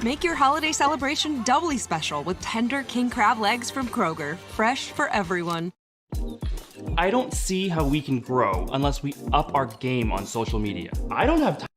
Make your holiday celebration doubly special with tender king crab legs from Kroger, fresh for everyone. I don't see how we can grow unless we up our game on social media. I don't have time.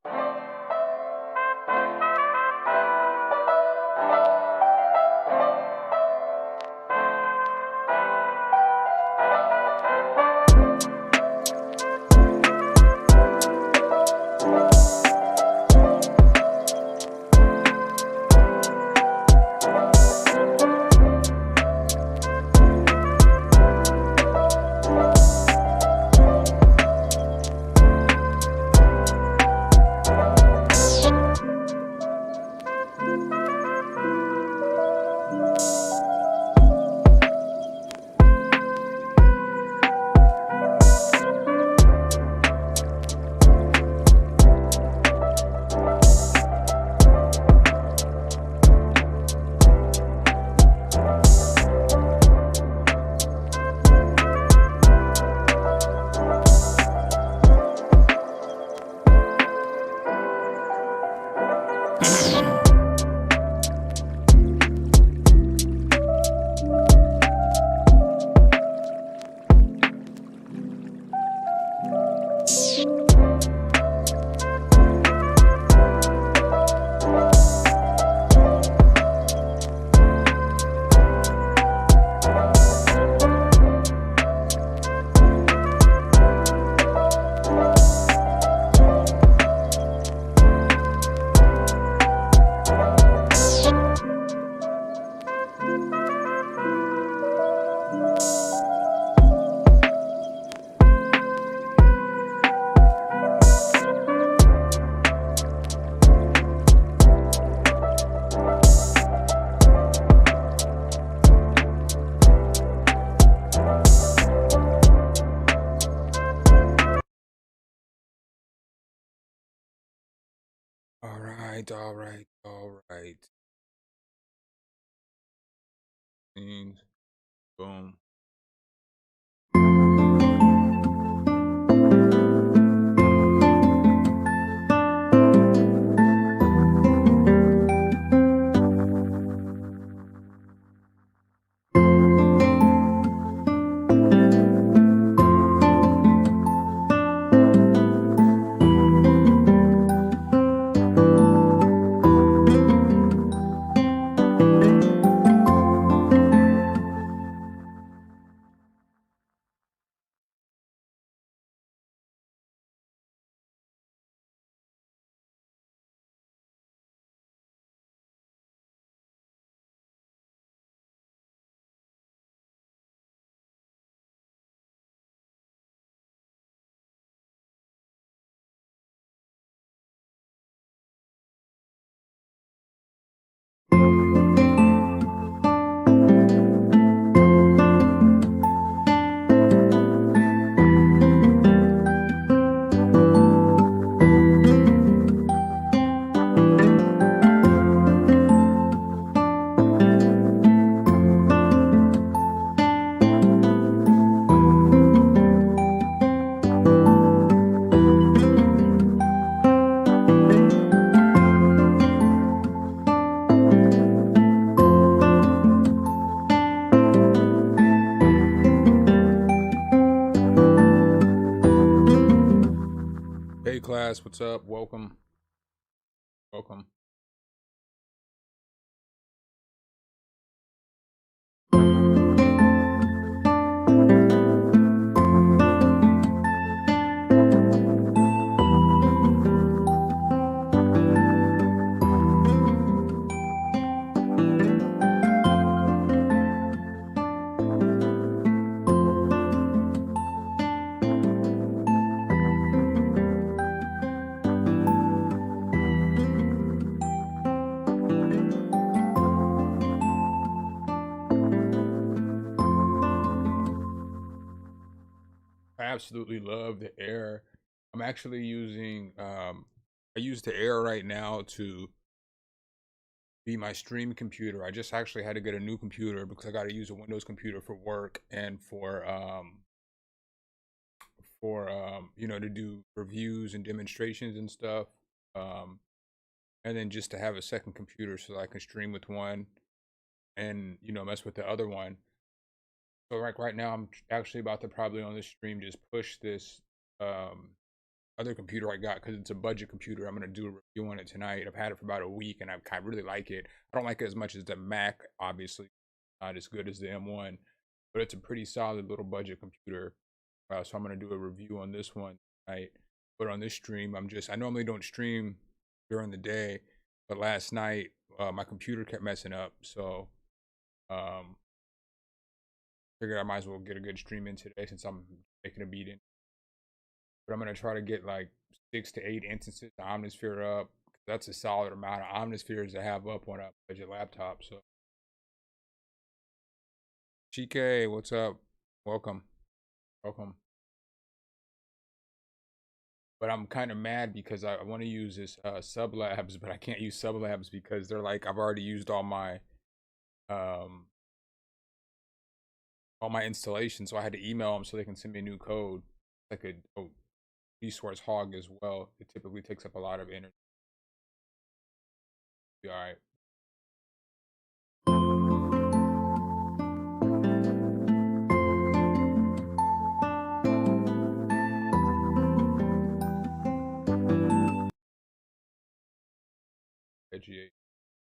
All right. Scenes. Boom. Hey class, what's up? Welcome. Welcome. I absolutely love the Air. I'm actually using I use the Air right now to be my stream computer. I just actually had to get a new computer because I got to use a Windows computer for work and for you know, to do reviews and demonstrations and stuff. Um and then just to have a second computer so that I can stream with one and mess with the other one. So like right now, I'm actually about to probably on this stream just push this other computer I got because it's a budget computer. I'm gonna do a review on it tonight. I've had it for about a week and I kind of really like it. I don't like it as much as the Mac, obviously, not as good as the M1, but it's a pretty solid little budget computer. So I'm gonna do a review on this one tonight. But on this stream, I normally don't stream during the day, but last night my computer kept messing up, so figured I might as well get a good stream in today since I'm making a beat in. But I'm gonna try to get like 6 to 8 instances of Omnisphere up. That's a solid amount of Omnispheres to have up on a budget laptop. So, GK, what's up? Welcome, welcome. But I'm kind of mad because I want to use this Sublabs, but I can't use Sublabs because they're like I've already used all my installations, so I had to email them so they can send me a new code. Like a resource hog as well. It typically takes up a lot of energy. Be all right.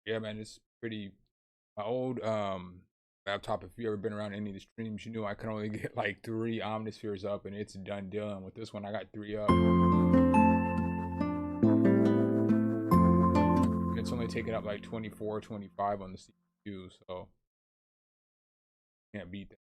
Yeah, man, it's pretty. My old laptop. If you ever been around any of the streams, you knew I could only get like 3 Omnispheres up, and it's done dealing. With this one, I got 3 up. It's only taking up like 24, 25 on the CPU, so can't beat that.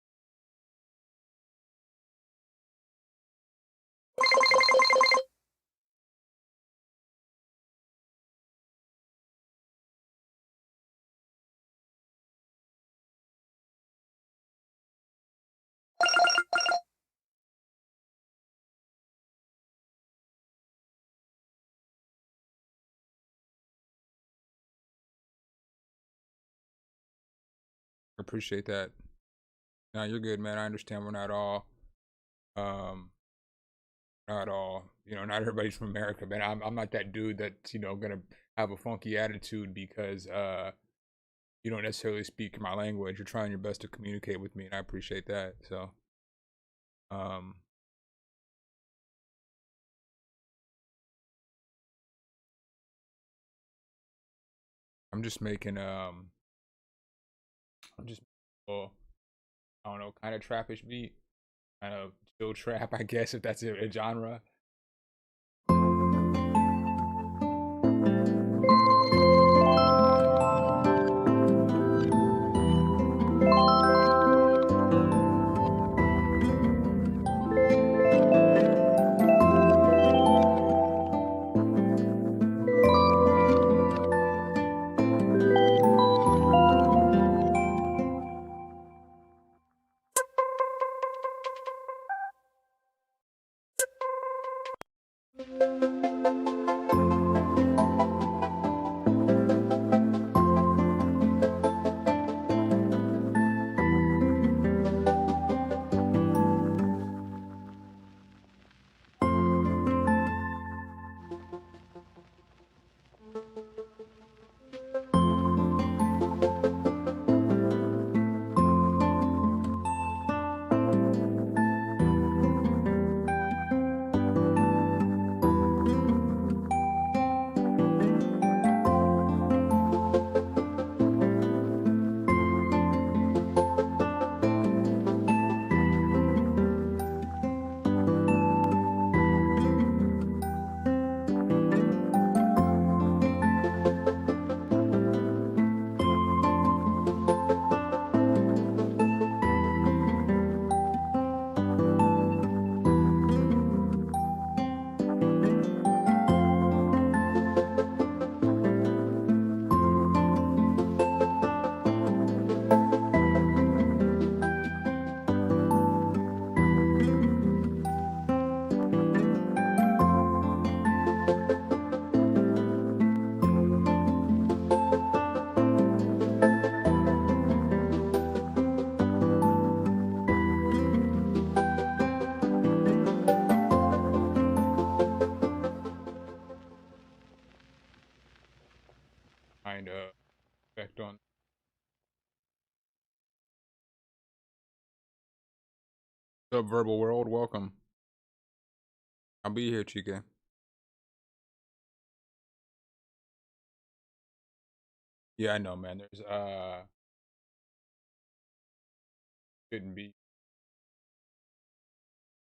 Appreciate that. No, you're good, man. I understand we're not all not all, not everybody's from America, man. I'm not that dude that's, gonna have a funky attitude because you don't necessarily speak my language. You're trying your best to communicate with me, and I appreciate that. So I'm just making well, I don't know, kind of trappish beat, kind of chill trap, I guess, if that's a genre. kind of effect on. What's up, Verbal World? Welcome. I'll be here, Chica. Yeah, I know, man. There's shouldn't be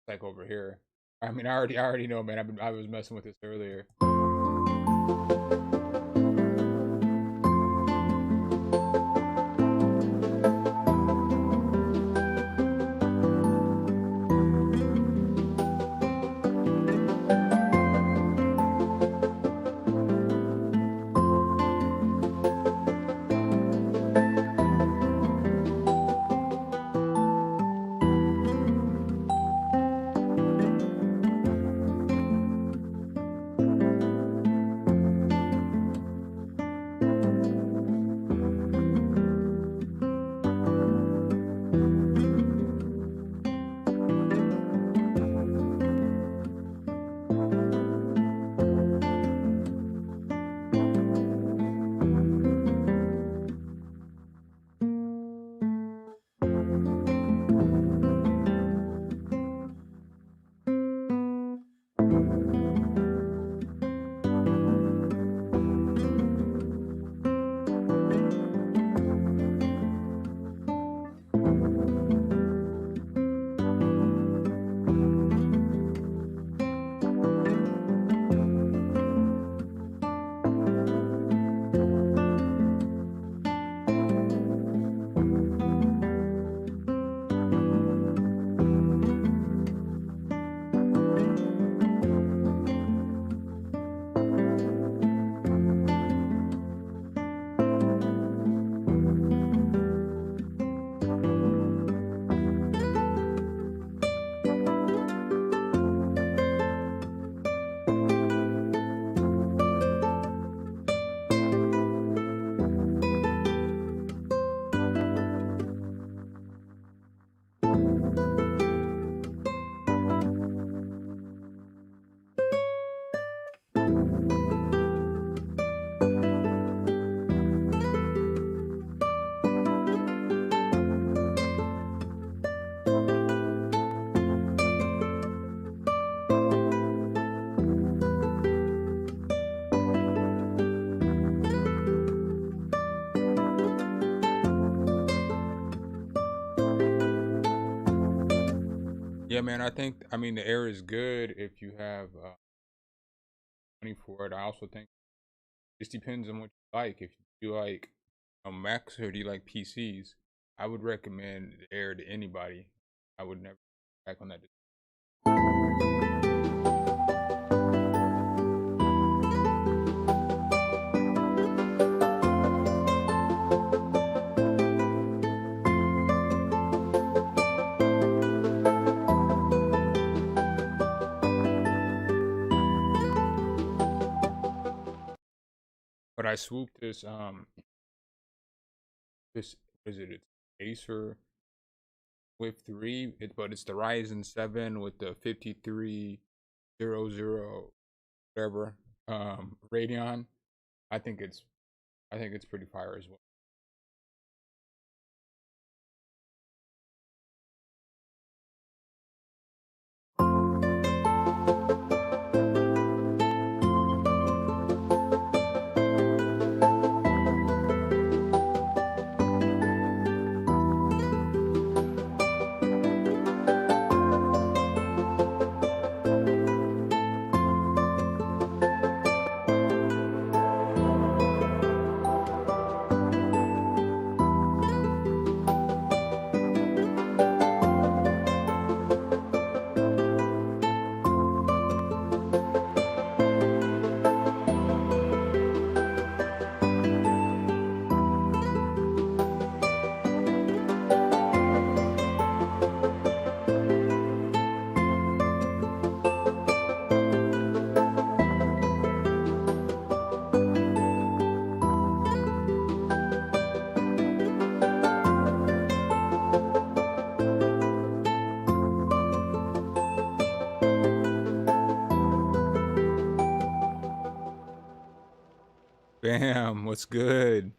like over here. I mean, I already know, man. I was messing with this earlier. Yeah, man. I mean, the air is good if you have money for it. I also think it just depends on what you like. If you like Macs or do you like PCs, I would recommend the air to anybody. I would never back on that. But I swooped this this is it? It's Acer with 3, but it's the Ryzen 7 with the 5300 whatever Radeon. I think it's pretty fire as well. Bam, what's good?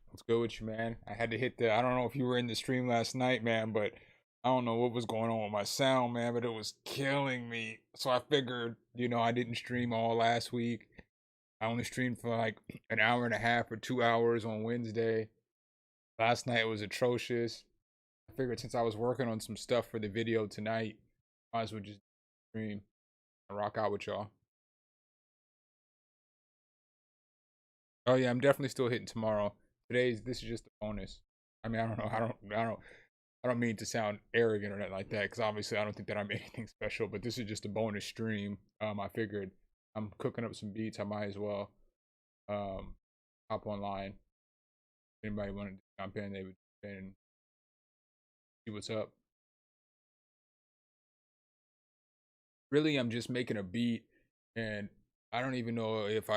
What's good with you, man? I had to hit the, I don't know if you were in the stream last night, man, but I don't know what was going on with my sound, man, but it was killing me. So I figured, I didn't stream all last week. I only streamed for like an hour and a half or 2 hours on Wednesday. Last night was atrocious. I figured since I was working on some stuff for the video tonight, might as well just stream and rock out with y'all. Oh yeah, I'm definitely still hitting tomorrow. This is just a bonus. I mean, I don't know. I don't mean to sound arrogant or nothing like that, because obviously I don't think that I'm anything special. But this is just a bonus stream. I figured I'm cooking up some beats. I might as well hop online. Anybody want to jump in? They would jump in and see what's up. Really, I'm just making a beat, and I don't even know if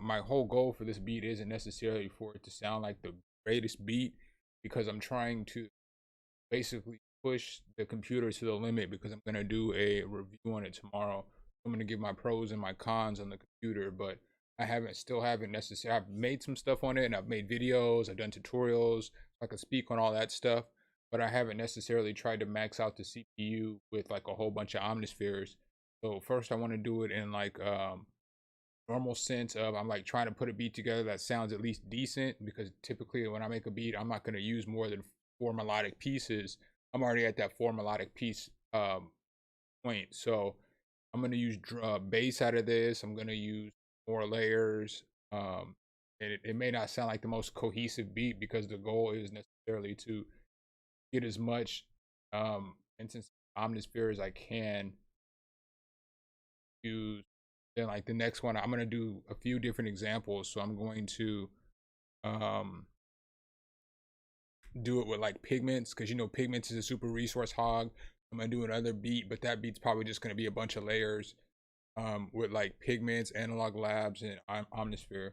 my whole goal for this beat isn't necessarily for it to sound like the greatest beat, because I'm trying to basically push the computer to the limit, because I'm going to do a review on it tomorrow. I'm going to give my pros and my cons on the computer, but still haven't necessarily, I've made some stuff on it, and I've made videos, I've done tutorials, I can speak on all that stuff, but I haven't necessarily tried to max out the CPU with like a whole bunch of omnispheres. So first I want to do it in like normal sense of, I'm like trying to put a beat together that sounds at least decent, because typically when I make a beat, I'm not going to use more than 4 melodic pieces. I'm already at that 4 melodic piece point. So I'm going to use bass out of this. I'm going to use more layers. And it may not sound like the most cohesive beat, because the goal is necessarily to get as much instance omnisphere as I can use. Then like the next one, I'm going to do a few different examples. So I'm going to do it with like pigments, because pigments is a super resource hog. I'm gonna do another beat, but that beat's probably just gonna be a bunch of layers with like pigments, analog labs, and omnisphere.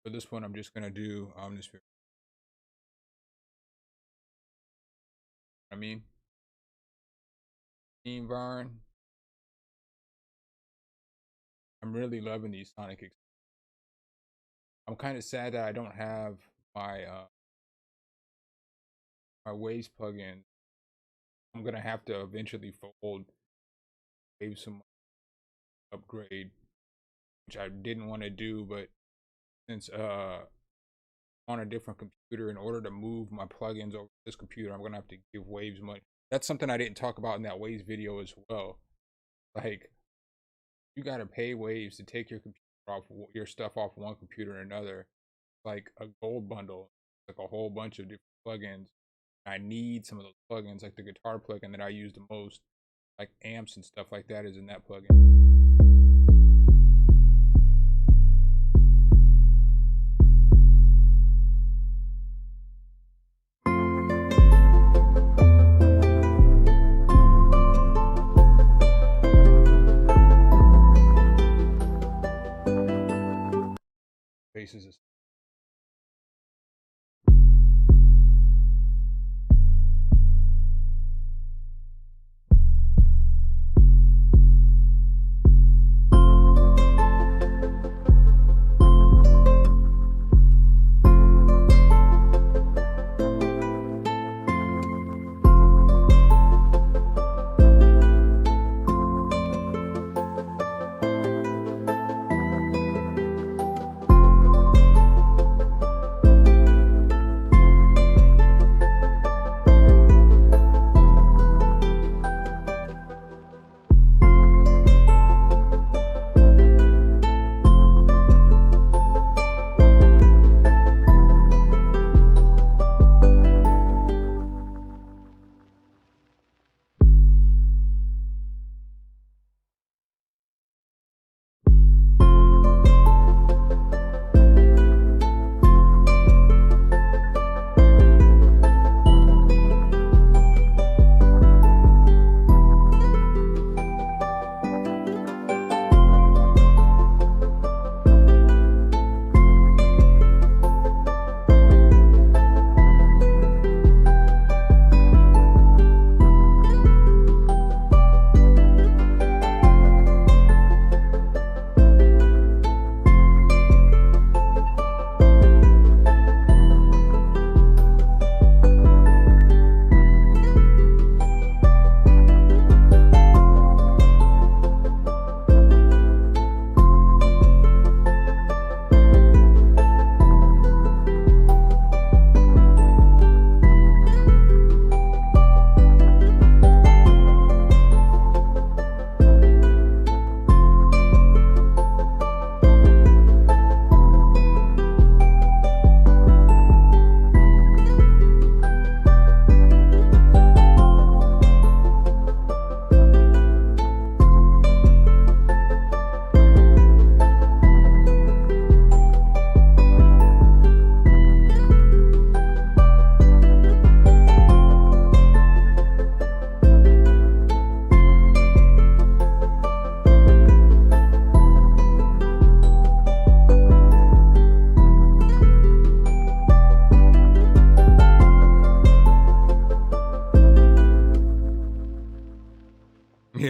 For this one, I'm just gonna do omnisphere. I mean, Varn. I'm really loving these sonic. I'm kind of sad that I don't have my my Waves plugin. I'm gonna have to eventually fold Waves some upgrade, which I didn't want to do, but since on a different computer, in order to move my plugins over this computer, I'm gonna have to give Waves money. That's something I didn't talk about in that Waves video as well. Like, you gotta pay Waves to take your computer off, your stuff off one computer and another. Like a gold bundle, like a whole bunch of different plugins. I need some of those plugins, like the guitar plugin that I use the most, like amps and stuff like that, is in that plugin. Bases.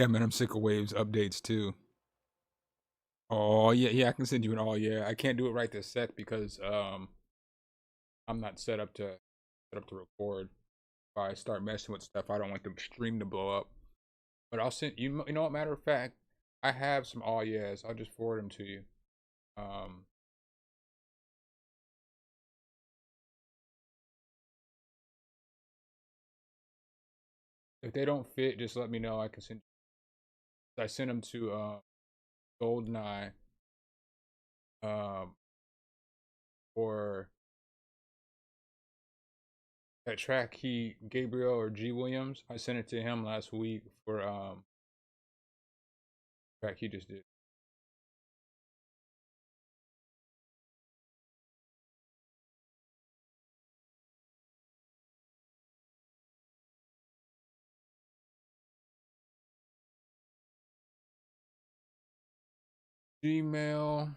Yeah, man, I'm sick of Waves updates too. Oh yeah, I can send you an I can't do it right this sec because I'm not set up to record. If I start messing with stuff, I don't want the stream to blow up. But I'll send you. You know what? Matter of fact, I have some I'll just forward them to you. If they don't fit, just let me know. I can send. I sent them to Goldeneye. Or that track Gabriel or G Williams. I sent it to him last week for track he just did. Gmail.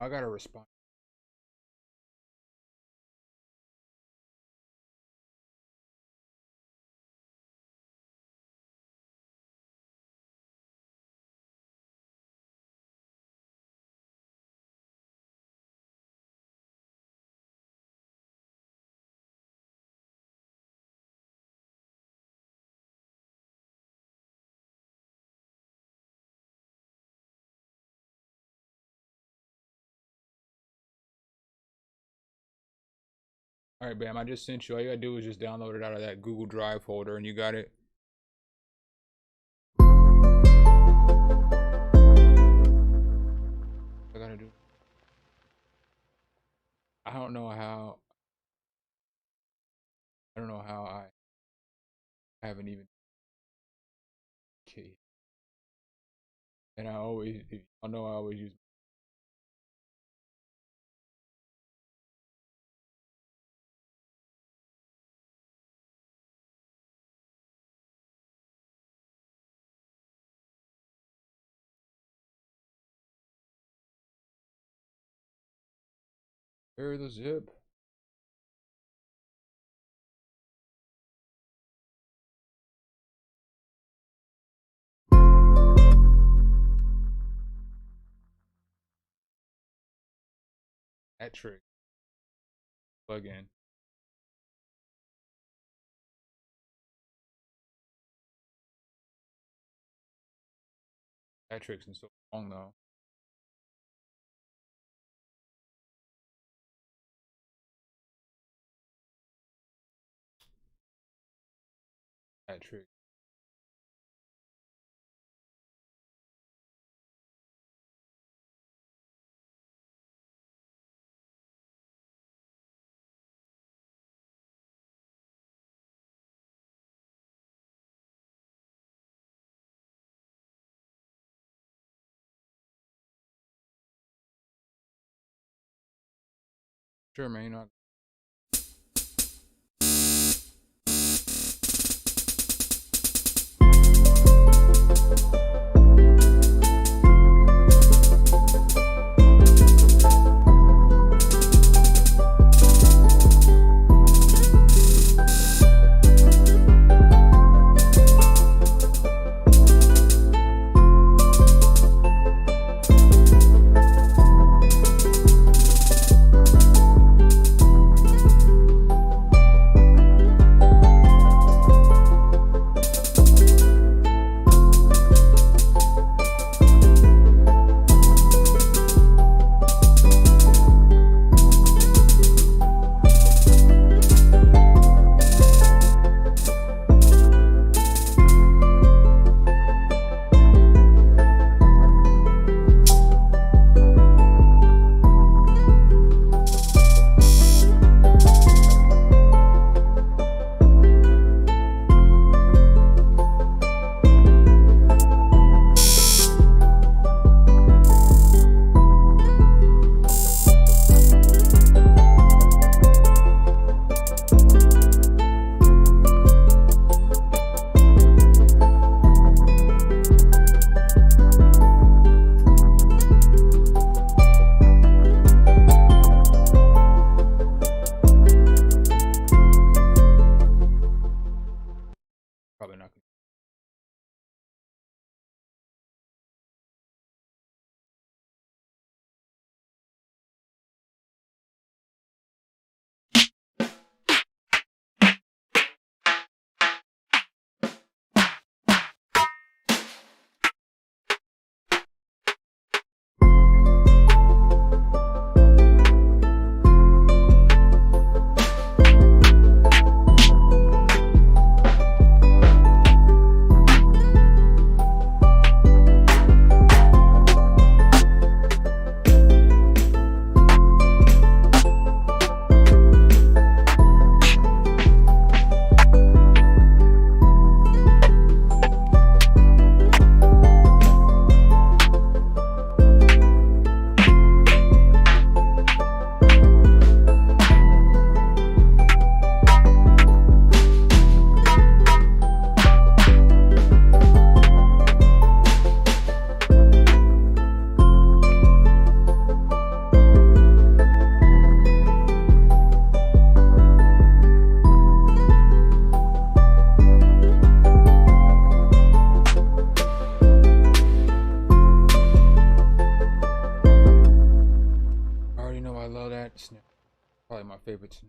I gotta respond. All right, bam. I just sent you. All you gotta do is just download it out of that Google Drive folder, and you got it. I gotta do. I don't know how. I don't know how I haven't even. Okay. And I always use. Where the zip? That trick. Plug in. That trick's been so long though. That trick. Sure, man. You're not. it's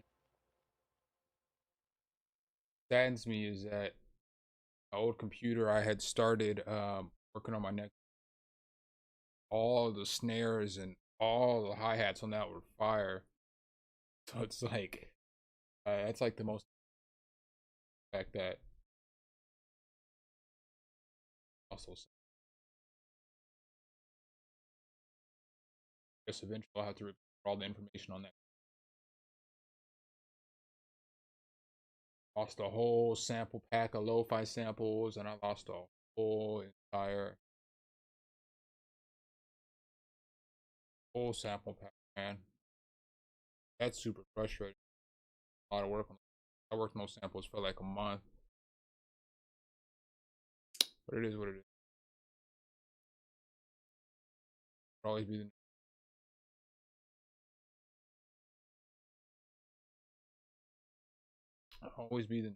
saddens me is that my old computer I had started working on my next, all the snares and all the hi-hats on that were fire. So it's like that's like the most fact that also guess eventually I'll have to record all the information on that. Lost a whole sample pack of lo-fi samples, and I lost a whole entire whole sample pack, man. That's super frustrating. A lot of work on. I worked on those samples for like a month, but it is what it is. It'll always be the always be the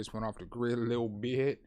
just went off the grid a little bit.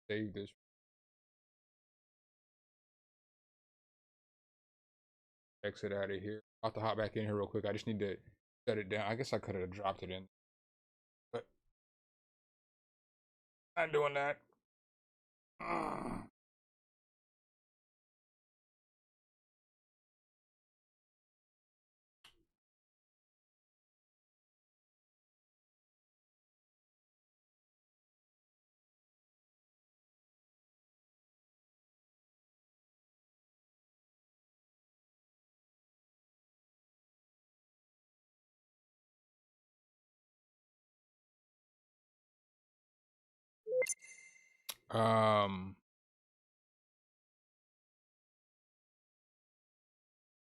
save this. Exit out of here. I'll have to hop back in here real quick. I just need to set it down. I guess I could have dropped it in, but not doing that.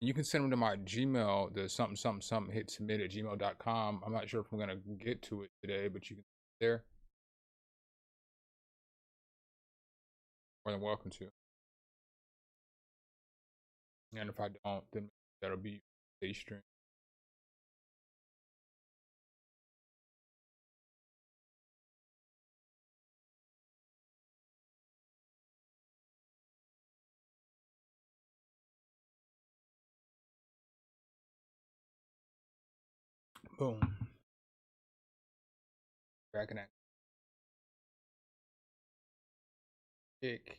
You can send them to my Gmail, the something something something hit submit at gmail.com. I'm not sure if I'm gonna get to it today, but you can there. More than welcome to. And if I don't, then that'll be a stream. Boom. Back in that kick.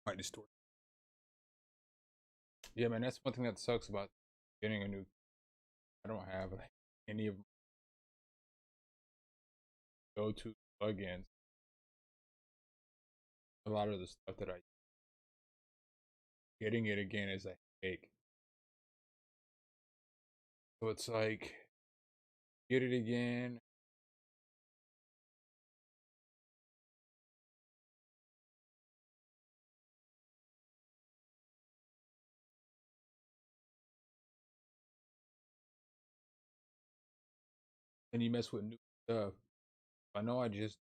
Might distort. Yeah, man, that's one thing that sucks about getting a new. I don't have like, any of go-to plugins. A lot of the stuff that I getting it again is a headache. So it's like get it again. And you mess with new stuff. I know I just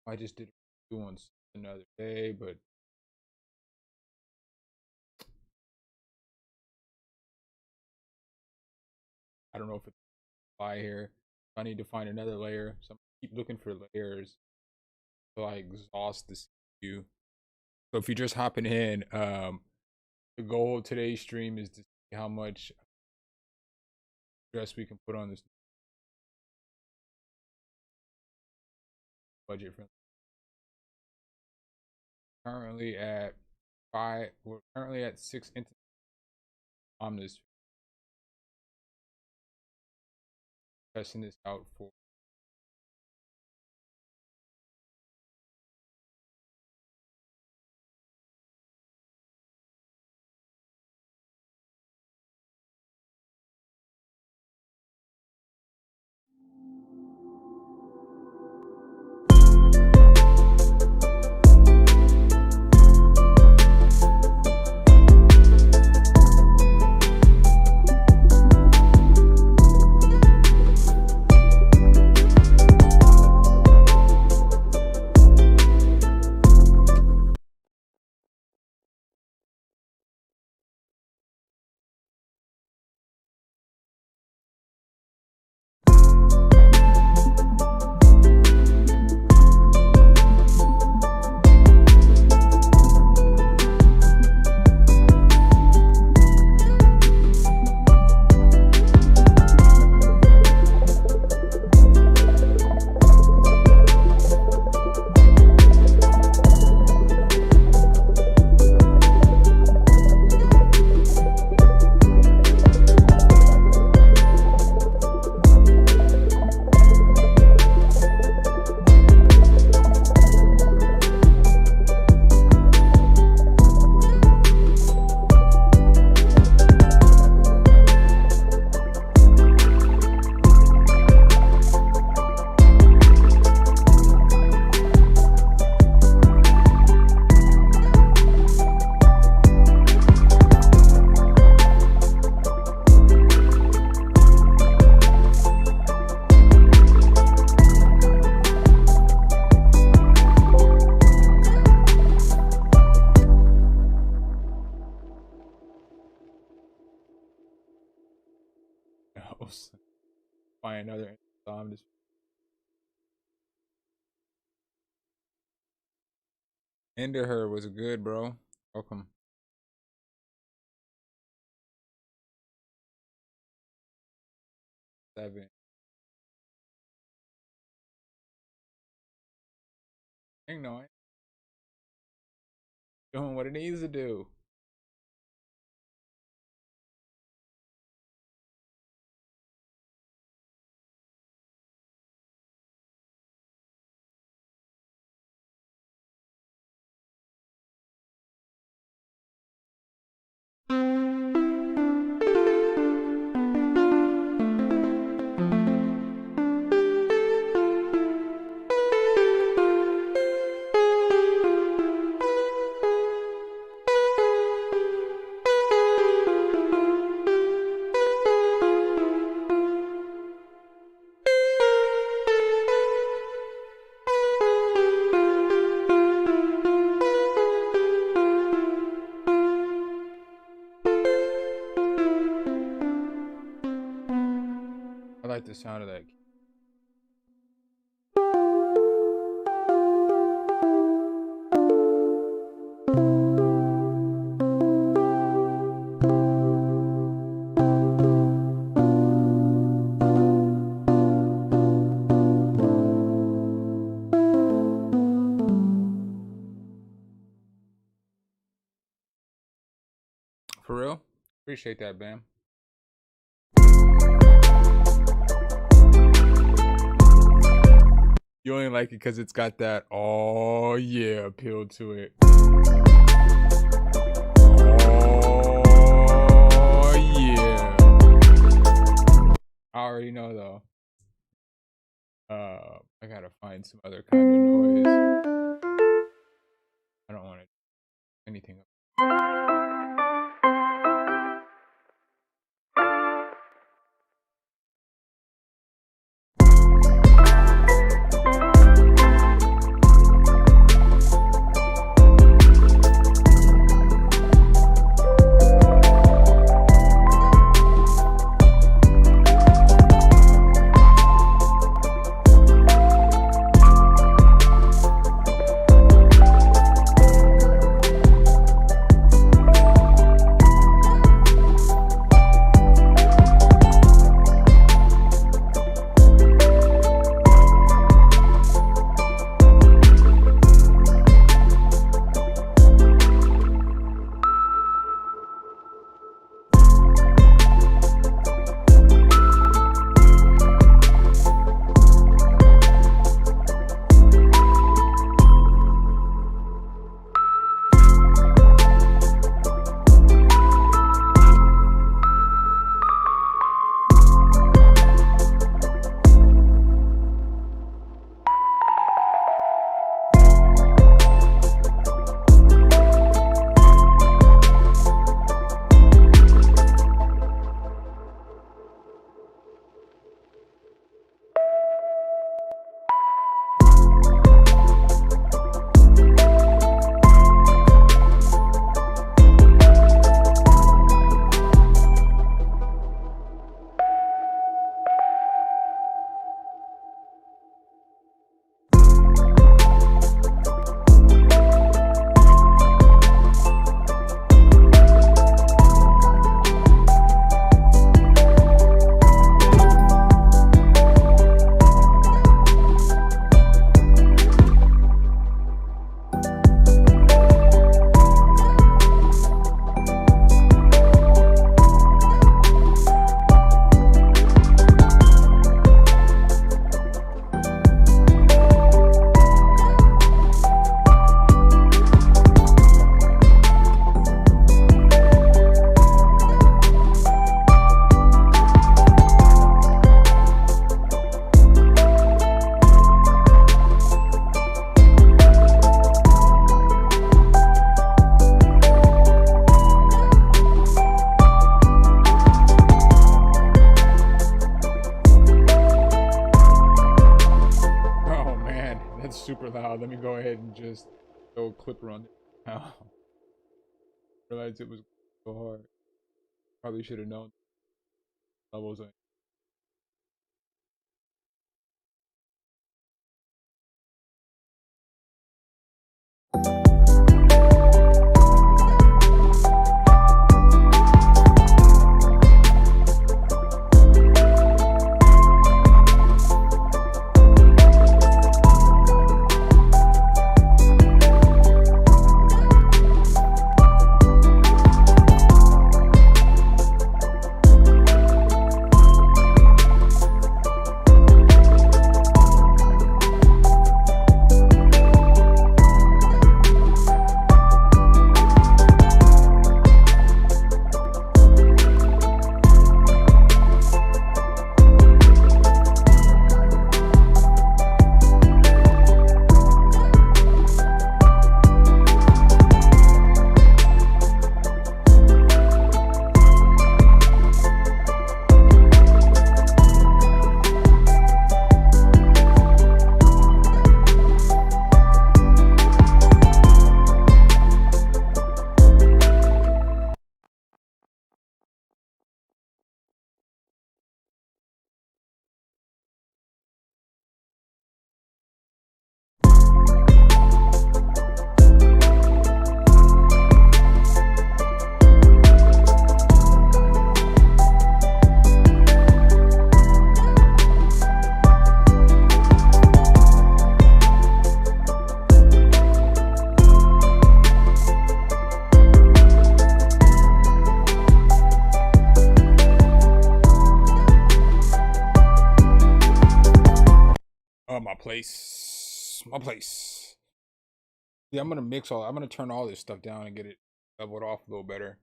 did it once another day, but I don't know if it's by here. I need to find another layer. So I keep looking for layers to like exhaust the CPU. So if you're just hopping in, the goal of today's stream is to see how much stress we can put on this budget friendly. Currently at 5. We're currently at 6 Omnis. Testing this out for. Find another Omnis. Into her was good, bro. Welcome. Seven. Ain't no. Doing what it needs to do. I like the sound of that. For real? Appreciate that, Bam. You only like it because it's got that oh yeah appeal to it. Oh yeah. I already know though. I gotta find some other kind of noise. I don't want to do anything. just throw a clipper on it. Now realized it was so hard. Probably should have known levels on. My place. Yeah, I'm gonna turn all this stuff down and get it leveled off a little better.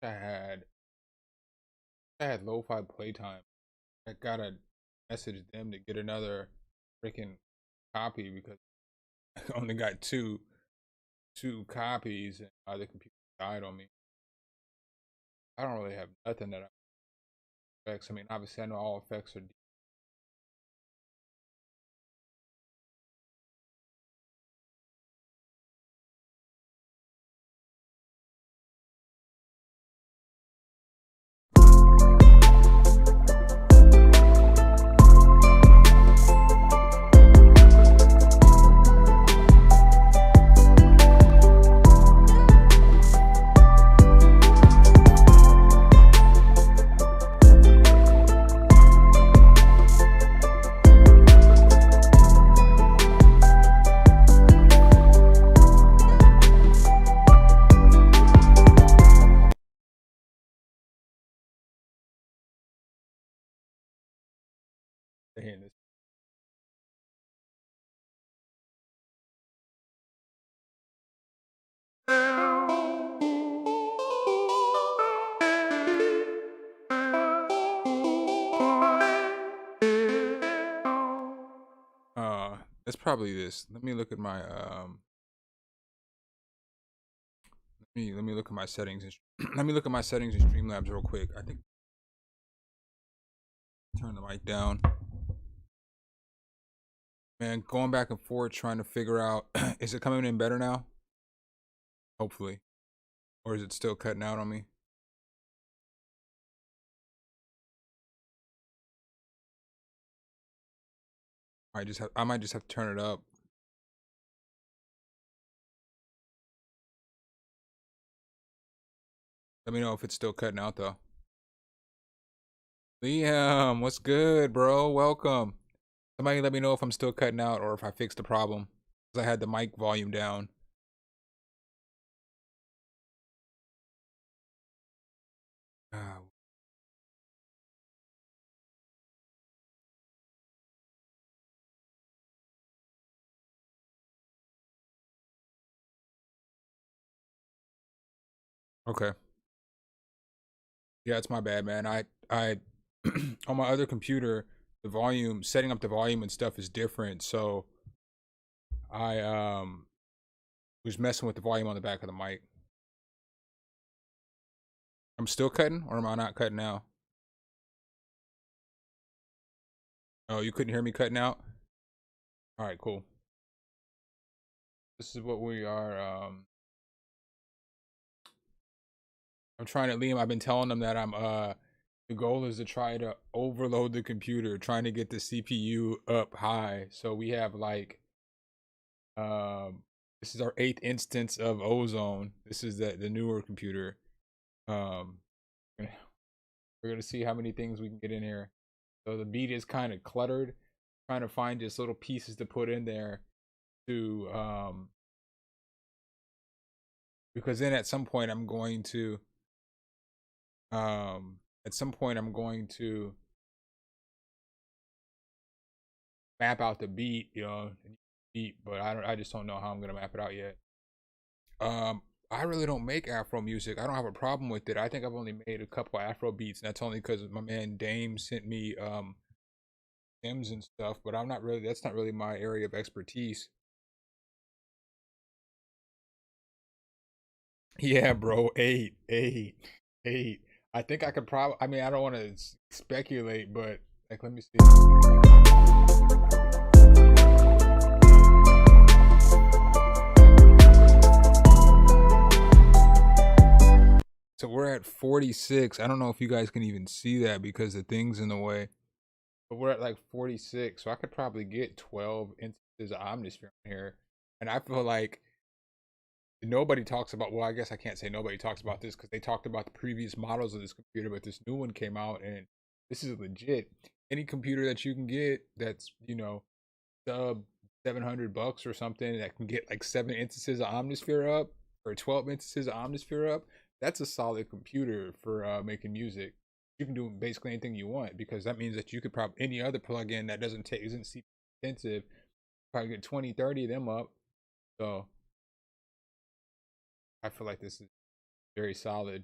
I had lo-fi playtime. I gotta message them to get another freaking copy because I only got two copies and the other computer died on me. I don't really have nothing that effects. I mean, obviously I know all effects are saying this. It's probably this. Let me look at my let me look at my settings and let me look at my settings in Streamlabs real quick. I think turn the mic down. Man, going back and forth trying to figure out is it coming in better now? Hopefully. Or is it still cutting out on me? I might just have to turn it up. Let me know if it's still cutting out though. Liam, what's good, bro? Welcome. Somebody let me know if I'm still cutting out or if I fixed the problem. Because I had the mic volume down. Okay. Yeah, it's my bad, man. I on my other computer, the volume, setting up the volume and stuff is different. So I was messing with the volume on the back of the mic. I'm still cutting, or am I not cutting now? Oh, you couldn't hear me cutting out? All right, cool. This is what we are. I'm trying to, Liam, I've been telling them that the goal is to try to overload the computer, trying to get the CPU up high. So we have like, this is our 8th instance of Ozone. This is the newer computer. Um, we're gonna see how many things we can get in here. So the beat is kind of cluttered, trying to find just little pieces to put in there to, because then at some point I'm going to, um, map out the beat, but I just don't know how I'm gonna map it out yet. I really don't make Afro music. I don't have a problem with it. I think I've only made a couple Afro beats, and that's only because my man Dame sent me stems and stuff. But that's not really my area of expertise. Yeah, bro, 8, 8, 8. I think I could probably. I mean, I don't want to speculate, but like, let me see. So we're at 46. I don't know if you guys can even see that because the thing's in the way. But we're at like 46. So I could probably get 12 instances of Omnisphere in here. And I feel like nobody talks about, well, I guess I can't say nobody talks about this because they talked about the previous models of this computer, but this new one came out and this is legit. Any computer that you can get that's, sub $700 or something that can get like 7 instances of Omnisphere up or 12 instances of Omnisphere up, that's a solid computer for making music. You can do basically anything you want because that means that you could probably any other plugin that isn't CPU intensive probably get 20, 30 of them up. So I feel like this is very solid.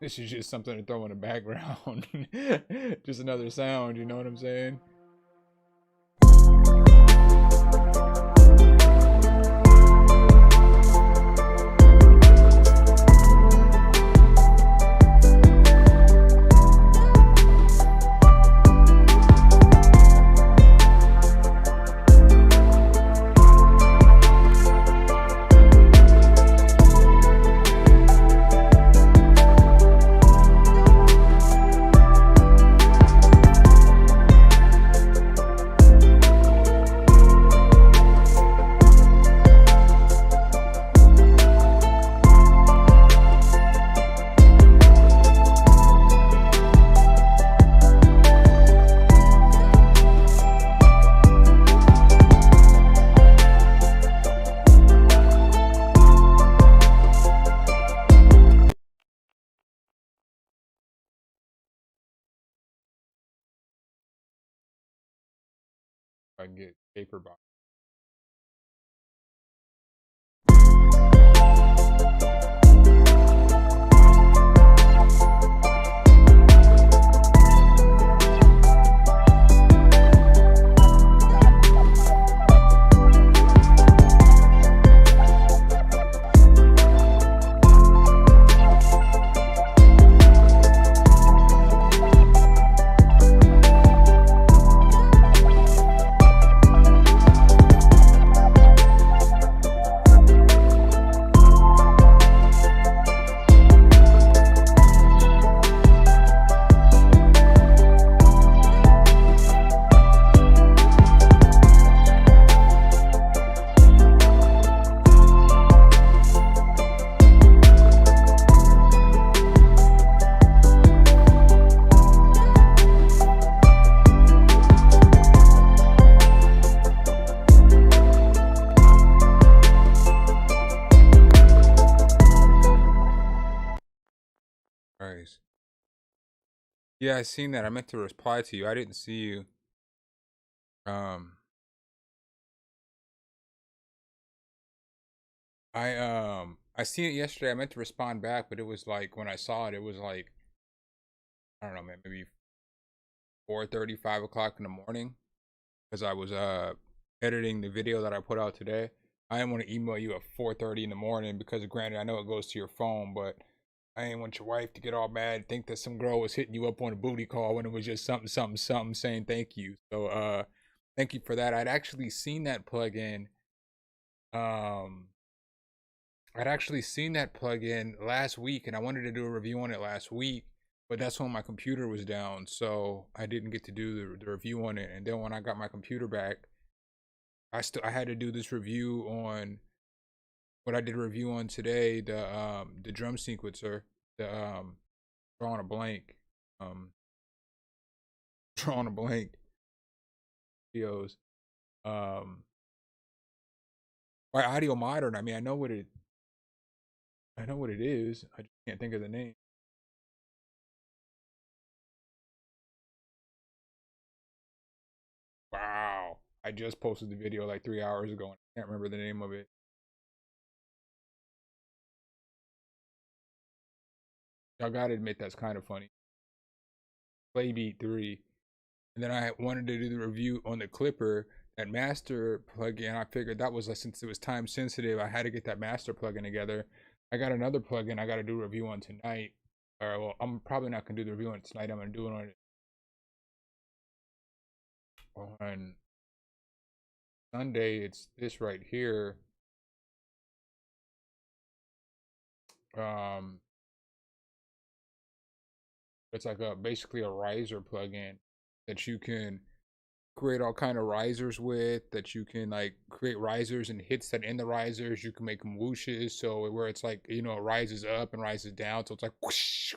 This is just something to throw in the background. Just another sound, you know what I'm saying? I can get paper box. Nice. Yeah, I seen that. I meant to reply to you. I didn't see you. I I seen it yesterday. I meant to respond back, but it was like when I saw it, it was like, I don't know, man, maybe 4:30, 5 o'clock in the morning, because I was editing the video that I put out today. I didn't want to email you at 4:30 in the morning because, granted, I know it goes to your phone, but I didn't want your wife to get all mad, think that some girl was hitting you up on a booty call when it was just something, something, something saying thank you. So, thank you for that. I'd actually seen that plugin. I'd actually seen that plugin last week, and I wanted to do a review on it last week, but that's when my computer was down, so I didn't get to do the review on it. And then when I got my computer back, I had to do this review on what I did a review on today, the drum sequencer, the drawing a blank, um drawing a blank videos, by Audio Modern. I mean, I know what it is. I just can't think of the name. Wow. I just posted the video like 3 hours ago and I can't remember the name of it. Y'all gotta admit that's kind of funny. Playbeat 3. And then I wanted to do the review on the Clipper, that master plugin. I figured that was, since it was time sensitive, I had to get that master plugin together. I got another plugin I got to do a review on tonight. Or, well, I'm probably not going to do the review on it tonight. I'm going to do it on Sunday. It's this right here. It's like basically a riser plugin that you can create all kind of risers with, that you can like create risers and hits that in the risers. You can make them whooshes, so where it's like, you know, it rises up and rises down, so it's like whoosh,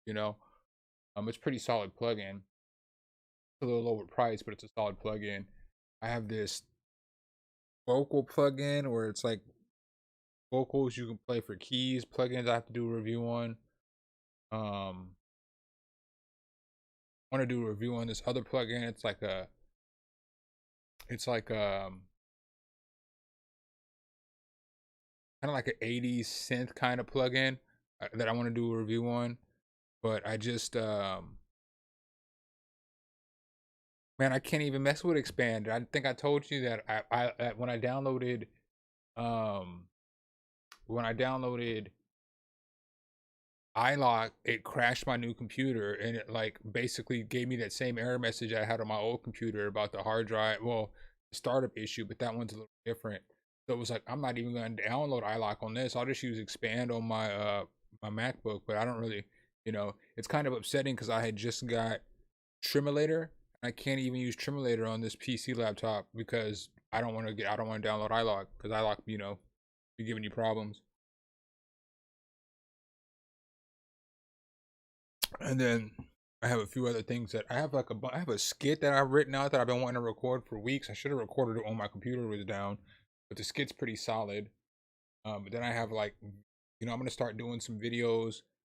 you know. It's pretty solid plugin. It's a little lower price, but it's a solid plugin. I have this vocal plugin where it's like vocals you can play for keys plugins I have to do a review on. I want to do a review on this other plugin. It's like kind of like an 80s synth kind of plugin that I want to do a review on. But I just man, I can't even mess with Expand. I think I told you that I when I downloaded iLock, it crashed my new computer, and it like basically gave me that same error message I had on my old computer about the hard drive. Well, startup issue, but that one's a little different. So it was like, I'm not even going to download iLock on this. I'll just use Expand on my my MacBook. But I don't really, you know, it's kind of upsetting because I had just got Tremulator. I can't even use Tremulator on this PC laptop because I don't want to download iLock, because iLock, you know, be giving you problems. And then I have a few other things that I have, like I have a skit that I've written out that I've been wanting to record for weeks. I should have recorded it when my computer was down, but the skit's pretty solid. But then I have, like, you know, I'm gonna start doing some videos.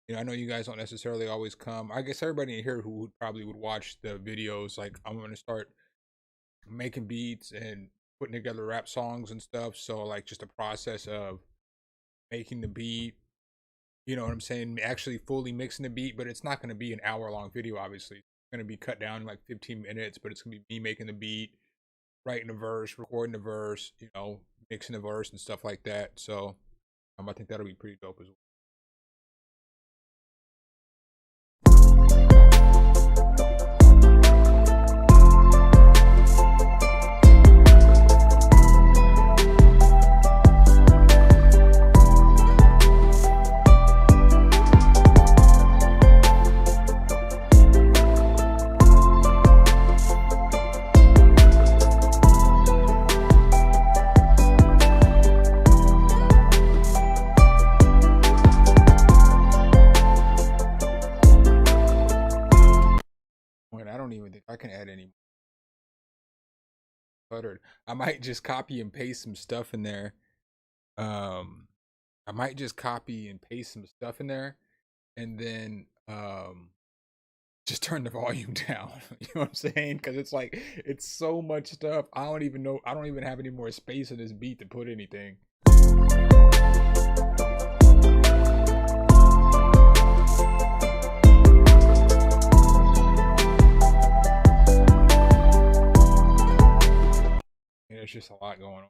You know, I know you guys don't necessarily always come. I guess everybody in here who probably would watch the videos, like, I'm gonna start making beats and putting together rap songs and stuff. So like just the process of making the beat, you know what I'm saying, actually fully mixing the beat. But it's not going to be an hour-long video, obviously. It's going to be cut down in like 15 minutes, but it's going to be me making the beat, writing the verse, recording the verse, you know, mixing the verse and stuff like that. So I think that'll be pretty dope as well. I don't even think I can add any buttered. I might just copy and paste some stuff in there. I might just copy and paste some stuff in there, and then just turn the volume down. You know what I'm saying? Because it's like, it's so much stuff. I don't even have any more space in this beat to put anything. just a lot going on.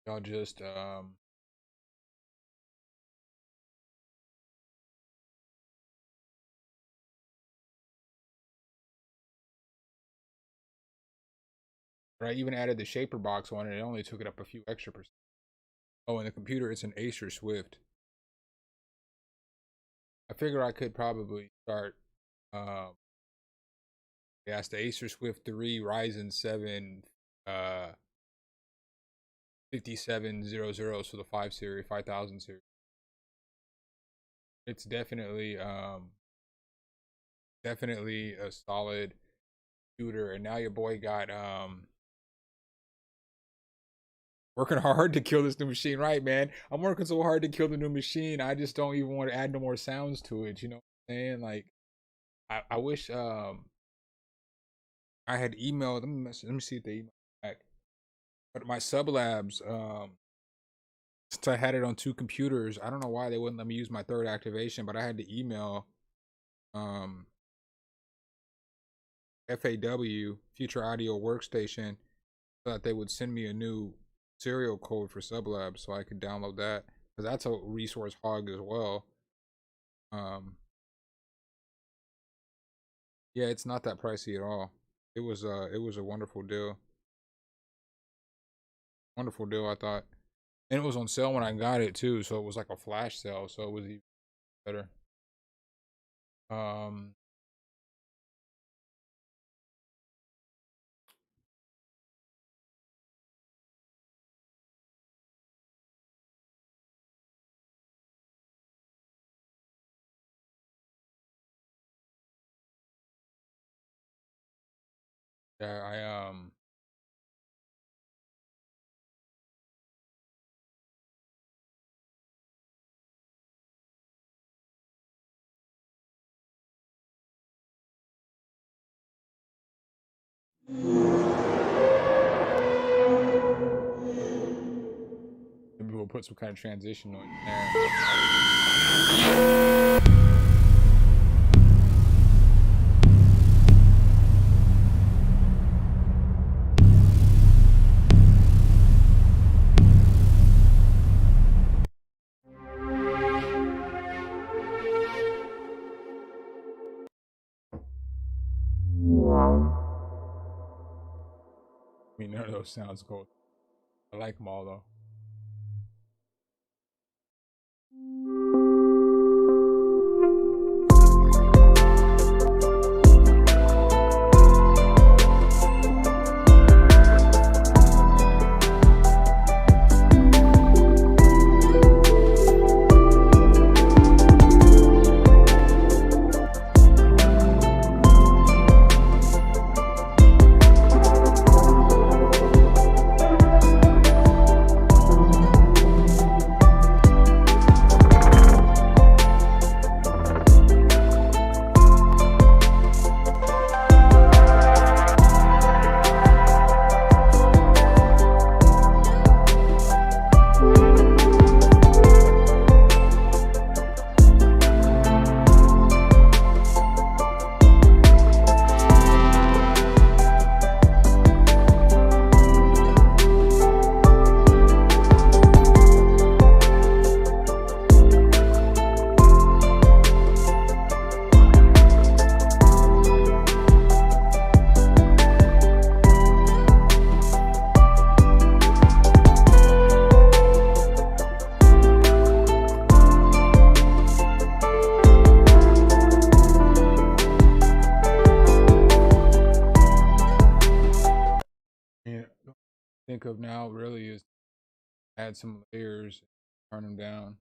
Y'all just but I even added the shaper box on it. It only took it up a few extra percent. Oh, and the computer, it's an Acer Swift. I figure I could probably start. Yeah, it's the Acer Swift 3 Ryzen 7 5700, so the 5 series, 5000 series. It's definitely definitely a solid computer, and now your boy got working hard to kill this new machine, right, man? I'm working so hard to kill the new machine. I just don't even want to add no more sounds to it. You know what I'm saying? Like, I wish I had emailed. Let me see if they emailed back. But my sublabs, since I had it on 2 computers, I don't know why they wouldn't let me use my third activation, but I had to email FAW, Future Audio Workstation, so that they would send me a new serial code for sublabs so I could download that, because that's a resource hog as well. Yeah, it's not that pricey at all. It was a wonderful deal. Wonderful deal, I thought. And it was on sale when I got it too, so it was like a flash sale, so it was even better. Yeah, maybe we'll put some kind of transition on there. I mean, none of those sounds go. I like them all though. Think of now really is add some layers, turn them down.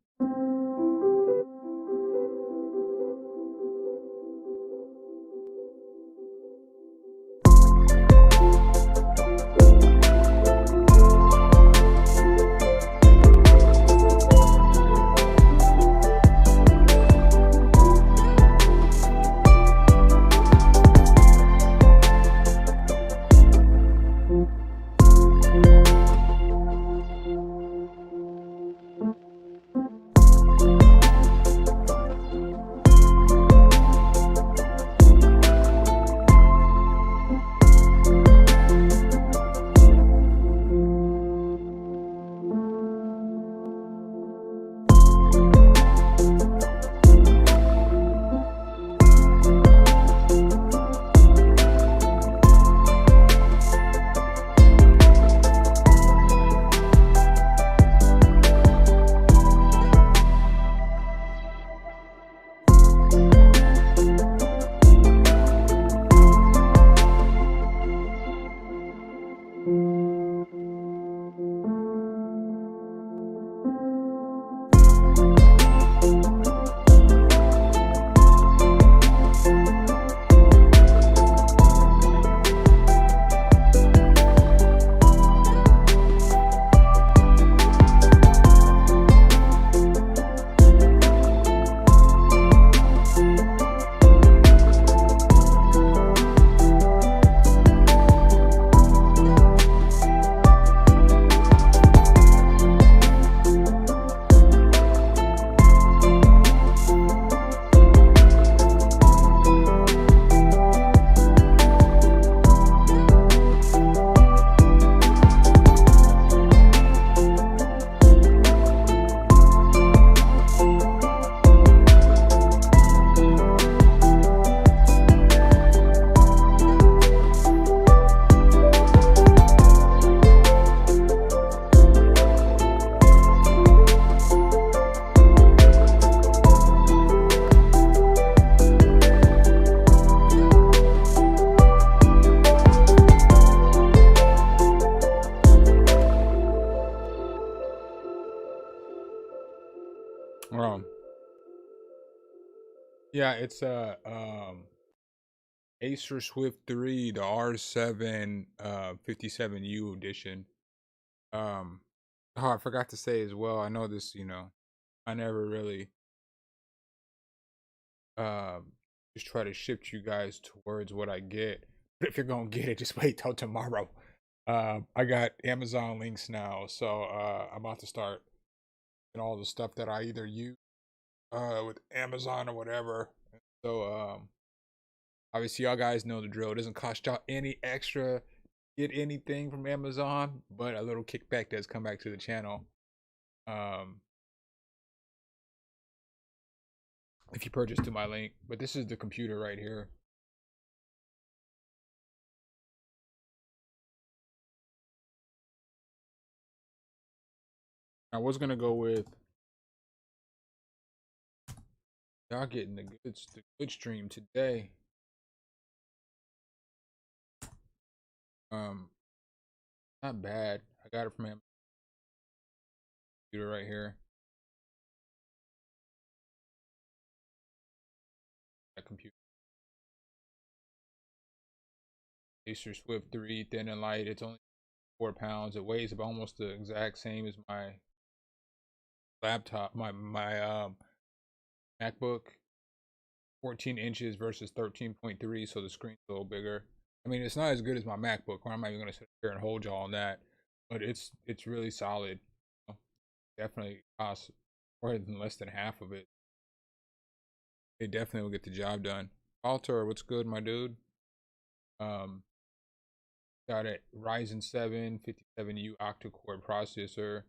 Um, yeah, it's a Acer Swift 3, the R7 57U edition. Um, oh, I forgot to say as well. I know this, I never really um just try to shift you guys towards what I get. But if you're gonna get it, just wait till tomorrow. I got Amazon links now, so I'm about to start and all the stuff that I either use with Amazon or whatever. So obviously y'all guys know the drill. It doesn't cost y'all any extra get anything from Amazon, but a little kickback does come back to the channel. Um if you purchase to my link. But this is the computer right here. I was gonna go with y'all getting the good stream today. Um, not bad. I got it from Amazon computer right here. That computer. Acer Swift 3, thin and light. It's only 4 pounds. It weighs about almost the exact same as my laptop, my MacBook. 14 inches versus 13.3, so the screen's a little bigger. I mean, it's not as good as my MacBook. I'm not even gonna sit here and hold y'all on that, but it's really solid. Definitely costs more than less than half of it. It definitely will get the job done. Alter, what's good, my dude? Um, got a Ryzen 7 57U octa-core processor.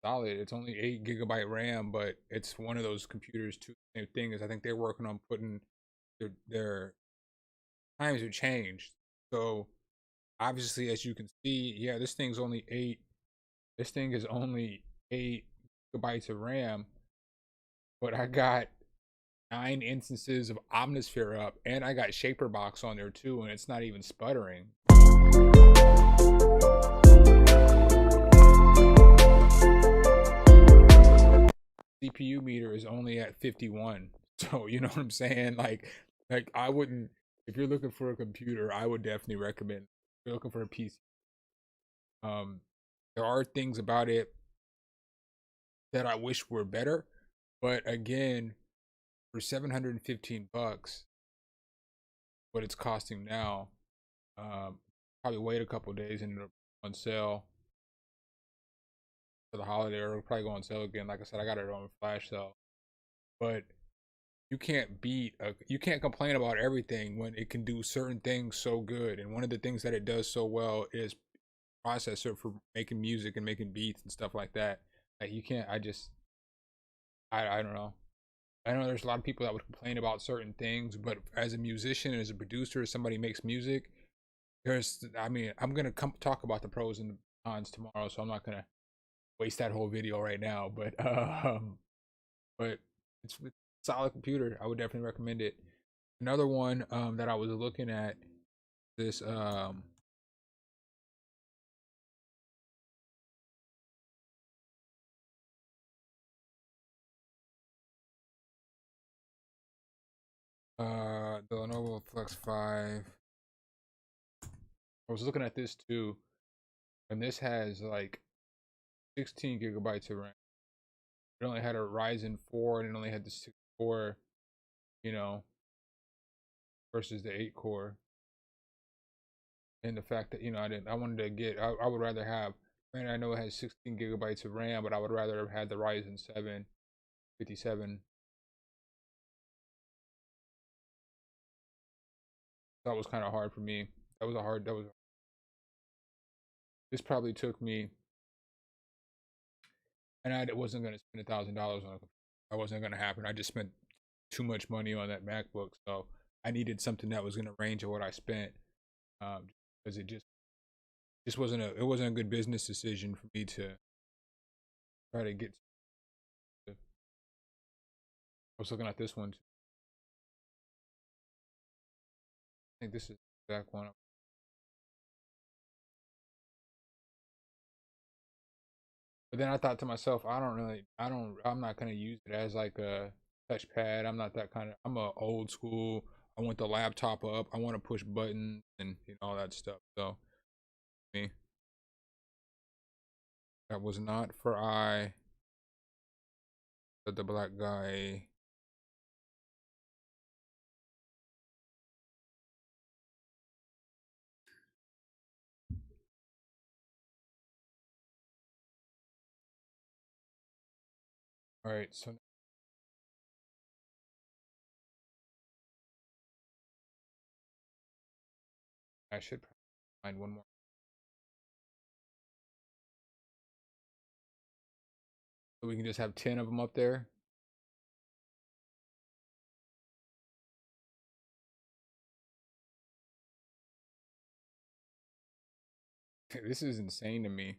Solid. It's only 8 GB RAM, but it's one of those computers too. Same thing is I think they're working on putting their times have changed. So obviously, as you can see, yeah, this thing's only eight. This thing is only 8 GB of RAM, but I got 9 instances of Omnisphere up, and I got Shaperbox on there too, and it's not even sputtering. CPU meter is only at 51, so you know what I'm saying. Like I wouldn't. If you're looking for a computer, I would definitely recommend. If you're looking for a PC. There are things about it that I wish were better, but again, for 715 bucks, what it's costing now, probably wait a couple days and it'll on sale for the holiday, or it'll probably go on sale again. Like I said, I got it on flash sale, but you can't complain about everything when it can do certain things so good. And one of the things that it does so well is processor for making music and making beats and stuff like that. Like you can't. I don't know. I know there's a lot of people that would complain about certain things, but as a musician, as a producer, as somebody makes music, I mean, I'm gonna come talk about the pros and the cons tomorrow, so I'm not gonna waste that whole video right now. But it's a solid computer. I would definitely recommend it. Another one that I was looking at this the Lenovo Flex 5. I was looking at this too, and this has like 16 gigabytes of RAM. It only had a Ryzen 4 and it only had the 6 core, you know, versus the 8 core. And the fact that, I wanted to I would rather have, I know it has 16 gigabytes of RAM, but I would rather have had the Ryzen 7 57. That was kind of hard for me. This probably took me, and I wasn't going to spend $1,000 on it. That wasn't going to happen. I just spent too much money on that MacBook, so I needed something that was going to range of what I spent, because it wasn't a good business decision for me to try to get. I was looking at this one. I think this is the exact one. But then I thought to myself, I'm not gonna use it as like a touchpad. I'm not that kind of. I'm a old school. I want the laptop up. I want to push buttons and all that stuff. So me, that was not for I. But the black guy. All right, so I should find one more. So we can just have 10 of them up there. This is insane to me.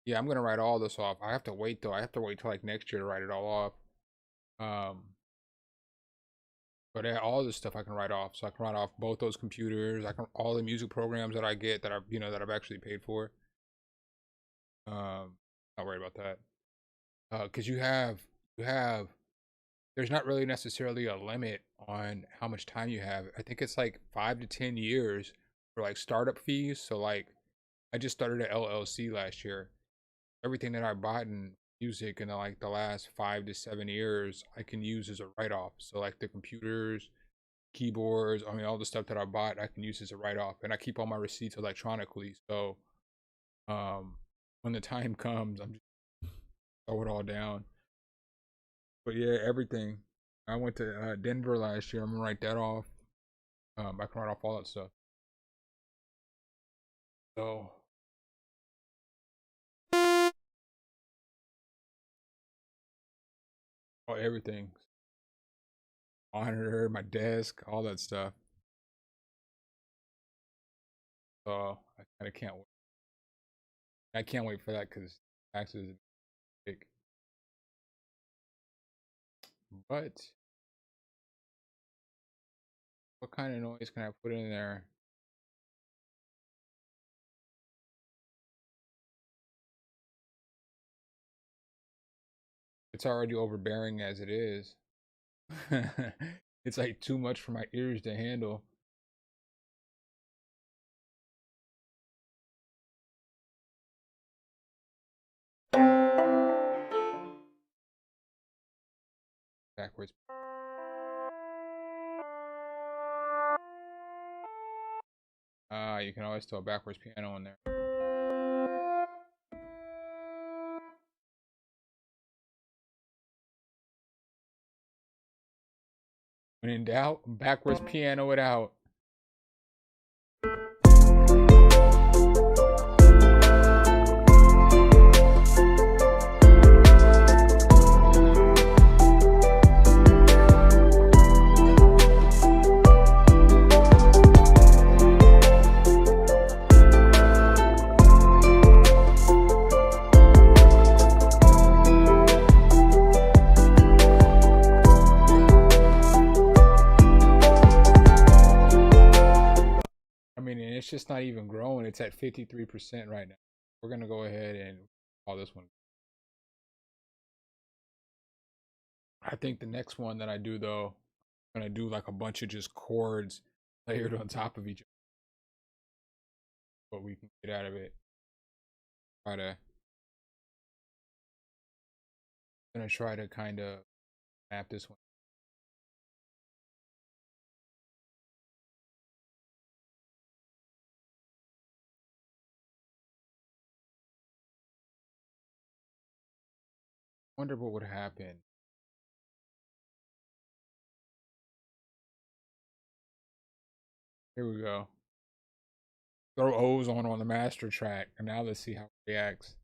Yeah, I'm gonna write all this off. I have to wait though. I have to wait till like next year to write it all off. But all this stuff I can write off. So I can write off both those computers. I can all the music programs that I get that I've actually paid for. Not worried about that. Because there's not really necessarily a limit on how much time you have. I think it's like 5 to 10 years for like startup fees. So like I just started an LLC last year. Everything that I bought in music in like the last 5 to 7 years, I can use as a write-off. So like the computers, keyboards, all the stuff that I bought, I can use as a write-off. And I keep all my receipts electronically. So when the time comes, I'm just throw it all down. But yeah, everything. I went to Denver last year. I'm gonna write that off. I can write off all that stuff. So everything. Monitor, my desk, all that stuff. So I kind of can't wait. I can't wait for that because taxes are big. But what kind of noise can I put in there? It's already overbearing as it is. It's like too much for my ears to handle. Backwards. You can always throw a backwards piano in there. When in doubt, backwards piano it out. It's just not even growing. It's at 53% right now. We're gonna go ahead and call this one. I think the next one that I do though, I'm gonna do like a bunch of just chords layered on top of each other. What we can get out of it. I'm gonna try to kind of map this one. Wonder what would happen. Here we go. Throw O's on the master track, and now let's see how it reacts.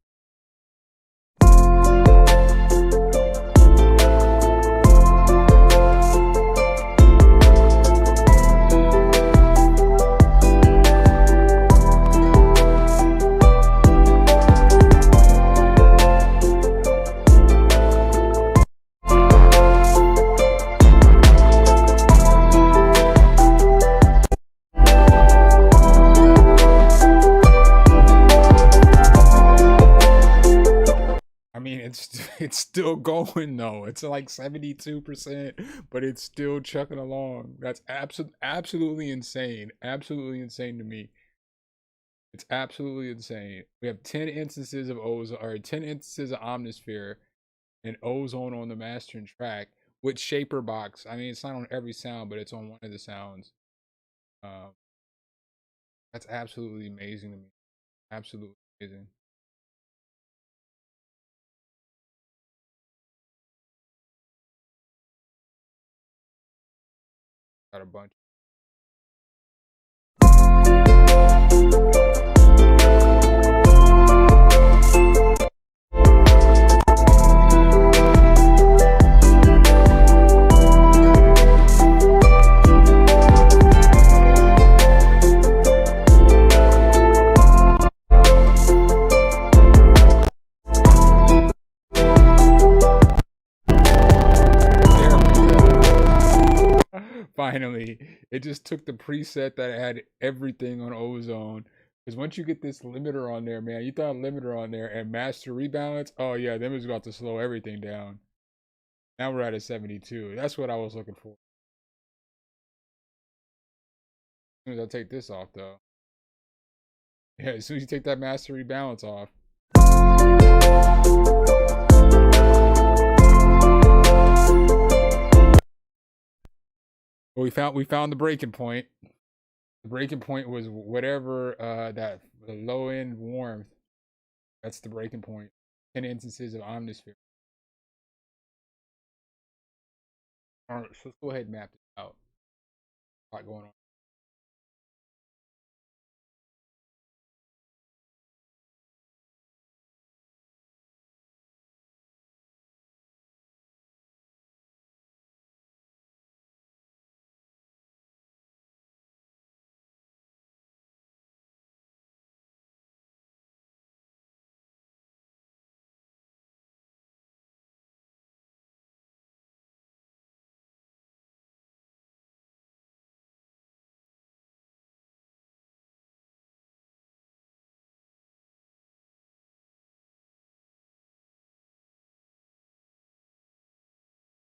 it's still going though. It's like 72%, but it's still chucking along. That's absolutely insane. Absolutely insane to me. It's absolutely insane. We have 10 instances of ozone, or 10 instances of Omnisphere and ozone on the mastering track with Shaper Box. I mean, it's not on every sound, but it's on one of the sounds. That's absolutely amazing to me. Absolutely amazing. Got a bunch. Finally, it just took the preset that had everything on ozone. Because once you get this limiter on there, man, you throw a limiter on there and master rebalance. Oh yeah, then it's about to slow everything down. Now we're at a 72. That's what I was looking for. As soon as I take this off, though. Yeah, as soon as you take that master rebalance off. Well, we found the breaking point. The breaking point was whatever that the low end warmth. That's the breaking point. 10 instances of Omnisphere. All right, so let's go ahead and map this out. A lot going on.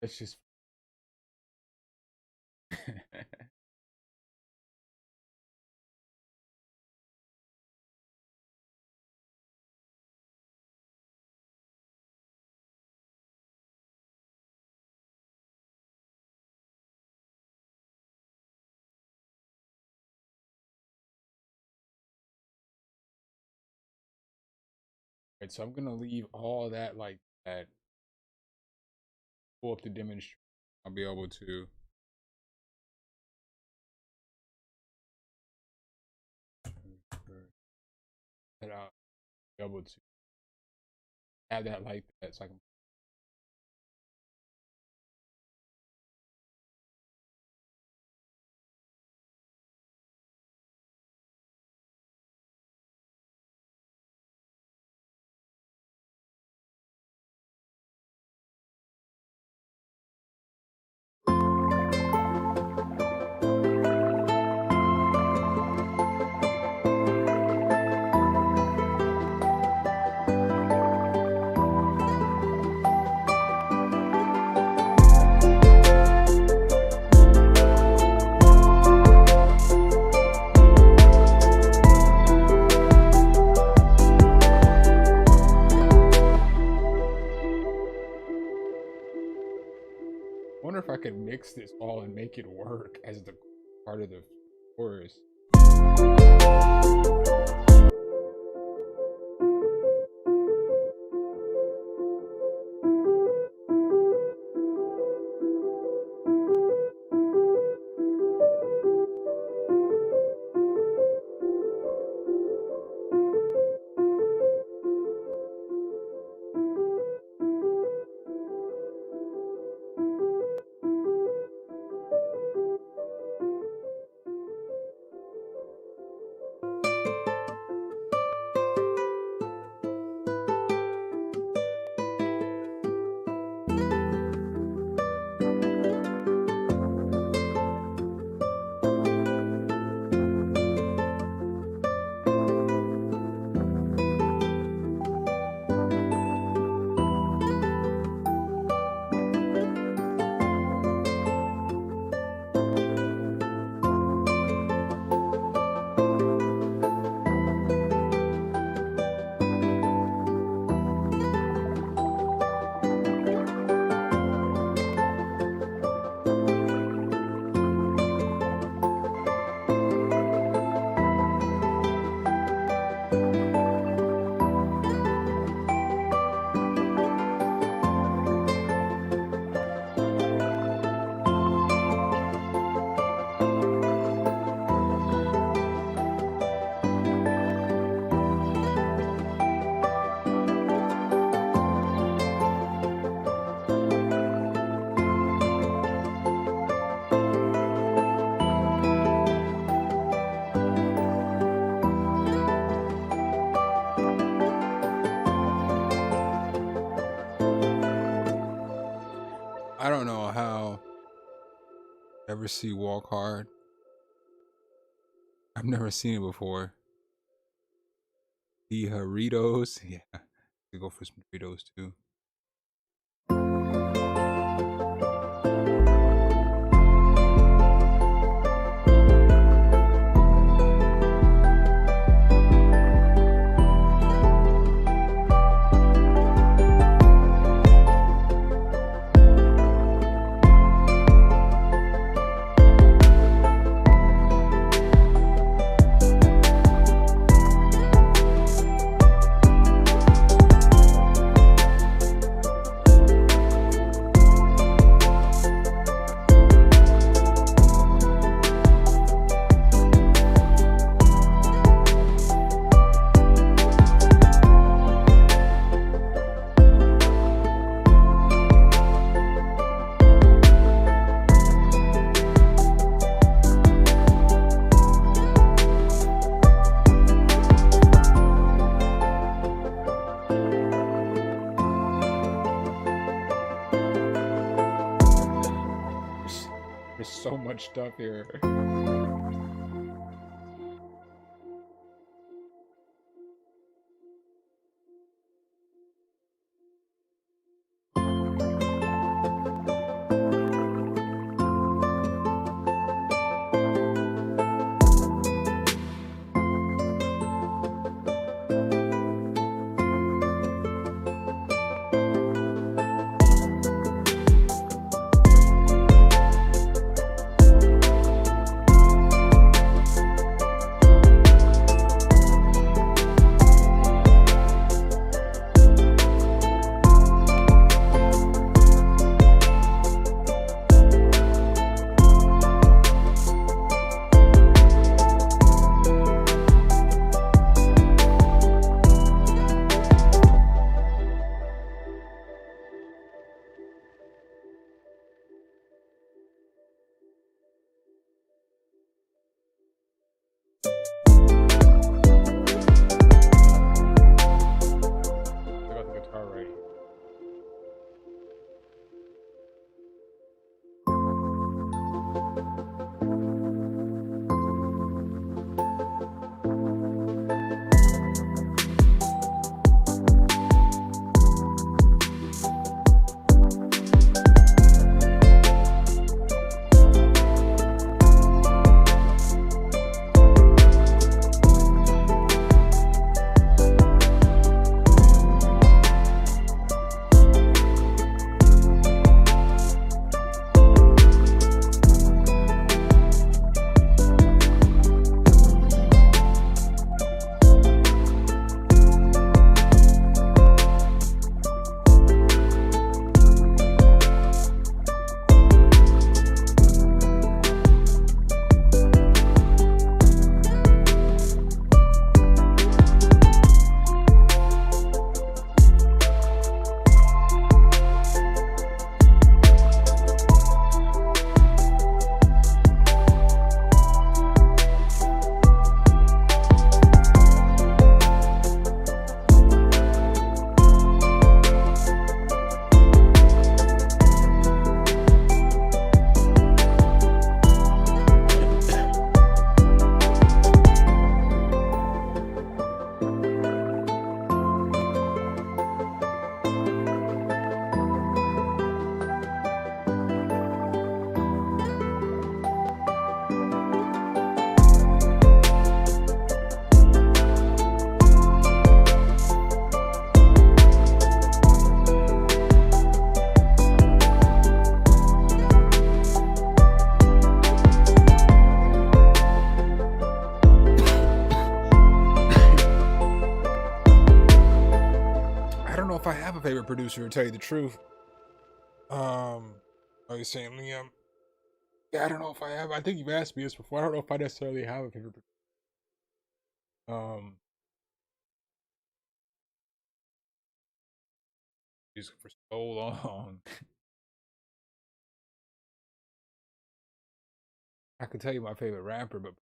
Let's just right, so I'm gonna leave all that like that. Pull up the demonstration. I'll be able to that I'll be able to have that like that so I can wonder if I could mix this all and make it work as the part of the chorus. Ever see Walk Hard? I've never seen it before. The Doritos. Yeah. To go for some Doritos too. There's so much stuff here. I got the guitar right here. I don't know if I have a favorite producer, to tell you the truth. Are you saying Liam? Yeah, I don't know if I have. I think you've asked me this before. I don't know if I necessarily have a favorite. Um, music for so long. I could tell you my favorite rapper, but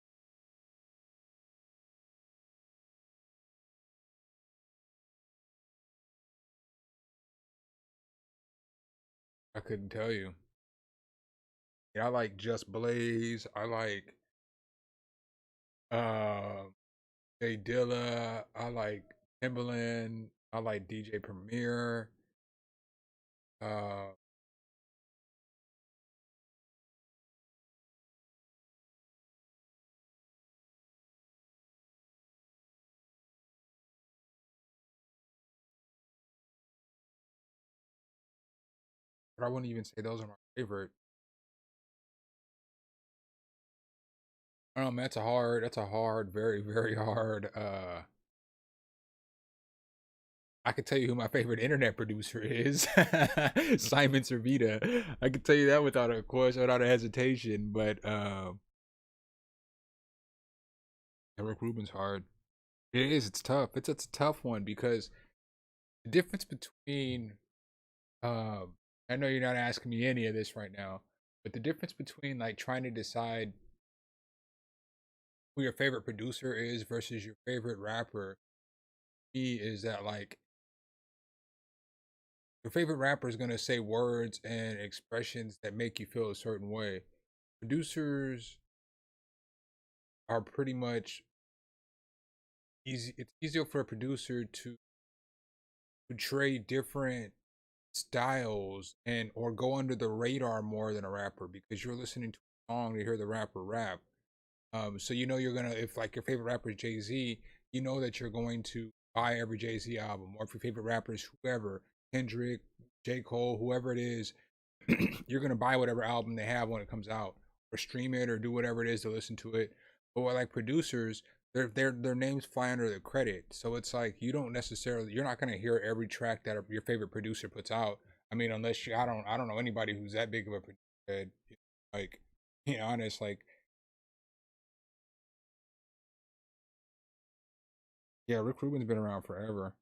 I couldn't tell you. Yeah, I like Just Blaze. I like uh Jay Dilla. I like Timbaland. I like DJ Premier. Uh, but I wouldn't even say those are my favorite. I don't know, man, that's a hard, very, very hard. I could tell you who my favorite internet producer is. Simon Servita. I could tell you that without a question, without a hesitation. But Rick Rubin's hard. It is. It's tough. It's a tough one because the difference between um, I know you're not asking me any of this right now, but the difference between like trying to decide who your favorite producer is versus your favorite rapper, is that like your favorite rapper is gonna say words and expressions that make you feel a certain way. Producers are pretty much easy. It's easier for a producer to portray different styles and or go under the radar more than a rapper because you're listening to a song to hear the rapper rap. So you know you're gonna, if like your favorite rapper is Jay Z, you know that you're going to buy every Jay Z album, or if your favorite rapper is whoever, Kendrick, J. Cole, whoever it is, you're gonna buy whatever album they have when it comes out, or stream it, or do whatever it is to listen to it. But with like producers, their names fly under the credit, so it's like you're not gonna hear every track that your favorite producer puts out. I mean, unless I don't know anybody who's that big of a producer. Like, being honest, like yeah, Rick Rubin's been around forever.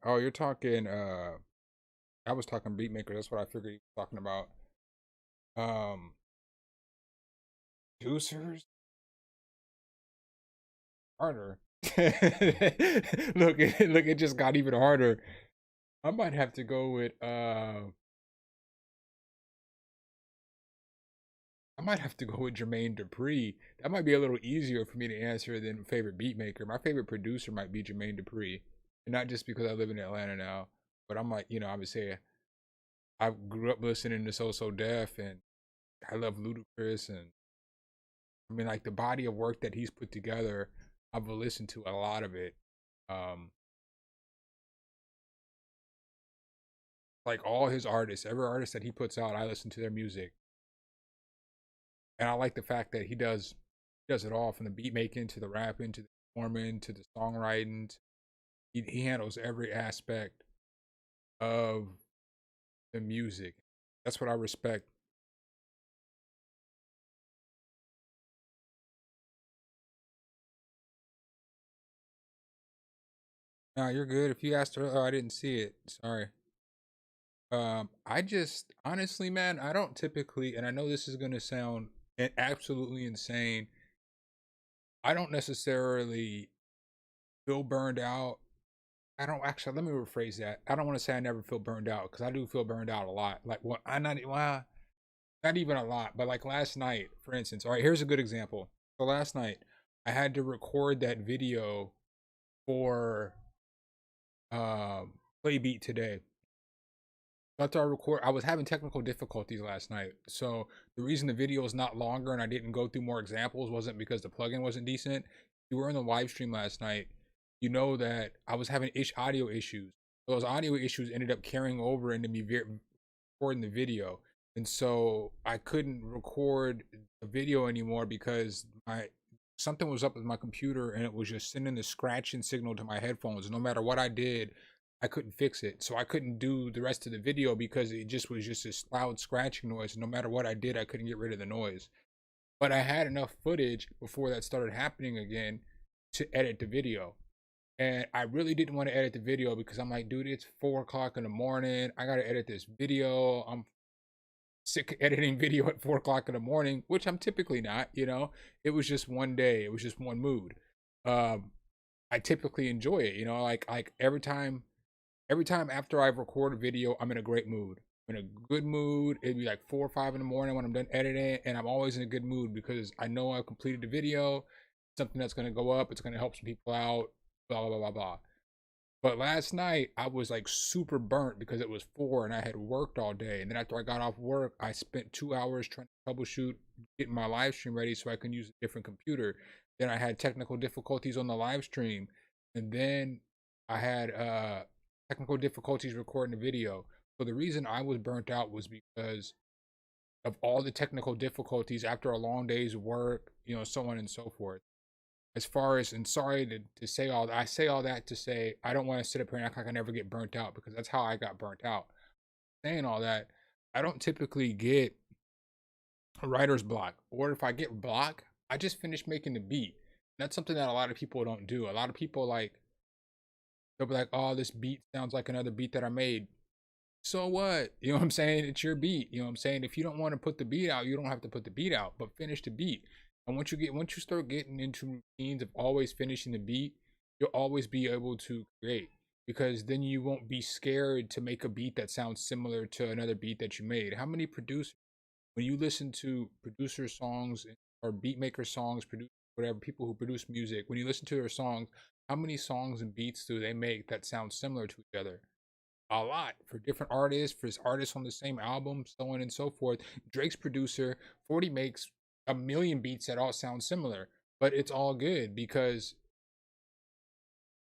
Oh, you're talking I was talking beatmaker, that's what I figured you were talking about. Um Producers harder. Look, it just got even harder. I might have to go with I might have to go with Jermaine Dupri. That might be a little easier for me to answer than favorite beatmaker. My favorite producer might be Jermaine Dupri. And not just because I live in Atlanta now, but I'm like, obviously I grew up listening to So Def, and I love Ludacris, and I mean, like the body of work that he's put together, I've listened to a lot of it. Um, like all his artists, every artist that he puts out, I listen to their music, and I like the fact that he does it all, from the beat making to the rapping to the performing to the songwriting. He handles every aspect of the music. That's what I respect. Nah, you're good. If you asked her, oh, I didn't see it. Sorry. I just honestly, man, I don't typically, and I know this is gonna sound absolutely insane. I don't necessarily feel burned out. I don't actually. Let me rephrase that. I don't want to say I never feel burned out, because I do feel burned out a lot. Like what? I not well, not even a lot, but like last night, for instance. All right, here's a good example. So last night, I had to record that video for Play Beat Today. After I record, I was having technical difficulties last night. So the reason the video is not longer and I didn't go through more examples wasn't because the plugin wasn't decent. If you were in the live stream last night, you know that I was having audio issues. Those audio issues ended up carrying over into me recording the video, and so I couldn't record the video anymore because my something was up with my computer, and it was just sending the scratching signal to my headphones. No matter what I did, I couldn't fix it. So I couldn't do the rest of the video because it just was just this loud scratching noise. No matter what I did, I couldn't get rid of the noise. But I had enough footage before that started happening again to edit the video. And I really didn't want to edit the video because I'm like, dude, it's 4 o'clock in the morning. I got to edit this video. I'm sick of editing video at 4 o'clock in the morning, which I'm typically not. It was just one day. It was just one mood. Um, I typically enjoy it, like every time after I record a video, I'm in a great mood. I'm in a good mood. It'd be like 4 or 5 in the morning when I'm done editing, and I'm always in a good mood because I know I've completed the video, something that's gonna go up, it's gonna help some people out, blah blah blah blah blah. But last night I was like super burnt because it was 4 and I had worked all day. And then after I got off work, I spent 2 hours trying to troubleshoot, getting my live stream ready so I can use a different computer. Then I had technical difficulties on the live stream. And then I had technical difficulties recording the video. So the reason I was burnt out was because of all the technical difficulties after a long day's work, so on and so forth. As far as, and sorry to say all that, I say all that to say I don't want to sit up here and act like I never get burnt out, because that's how I got burnt out. Saying all that, I don't typically get a writer's block, or if I get block, I just finish making the beat. That's something that a lot of people don't do. A lot of people, like, they'll be like, oh, this beat sounds like another beat that I made. So what? You know what I'm saying? It's your beat. You know what I'm saying? If you don't want to put the beat out, you don't have to put the beat out, but finish the beat. And once you start getting into routines of always finishing the beat, you'll always be able to create, because then you won't be scared to make a beat that sounds similar to another beat that you made. How many producers, when you listen to producer songs or beat maker songs, produce whatever, people who produce music, when you listen to their songs, how many songs and beats do they make that sound similar to each other? A lot, for different artists, for artists on the same album, so on and so forth. Drake's producer 40 makes a million beats that all sound similar, but it's all good because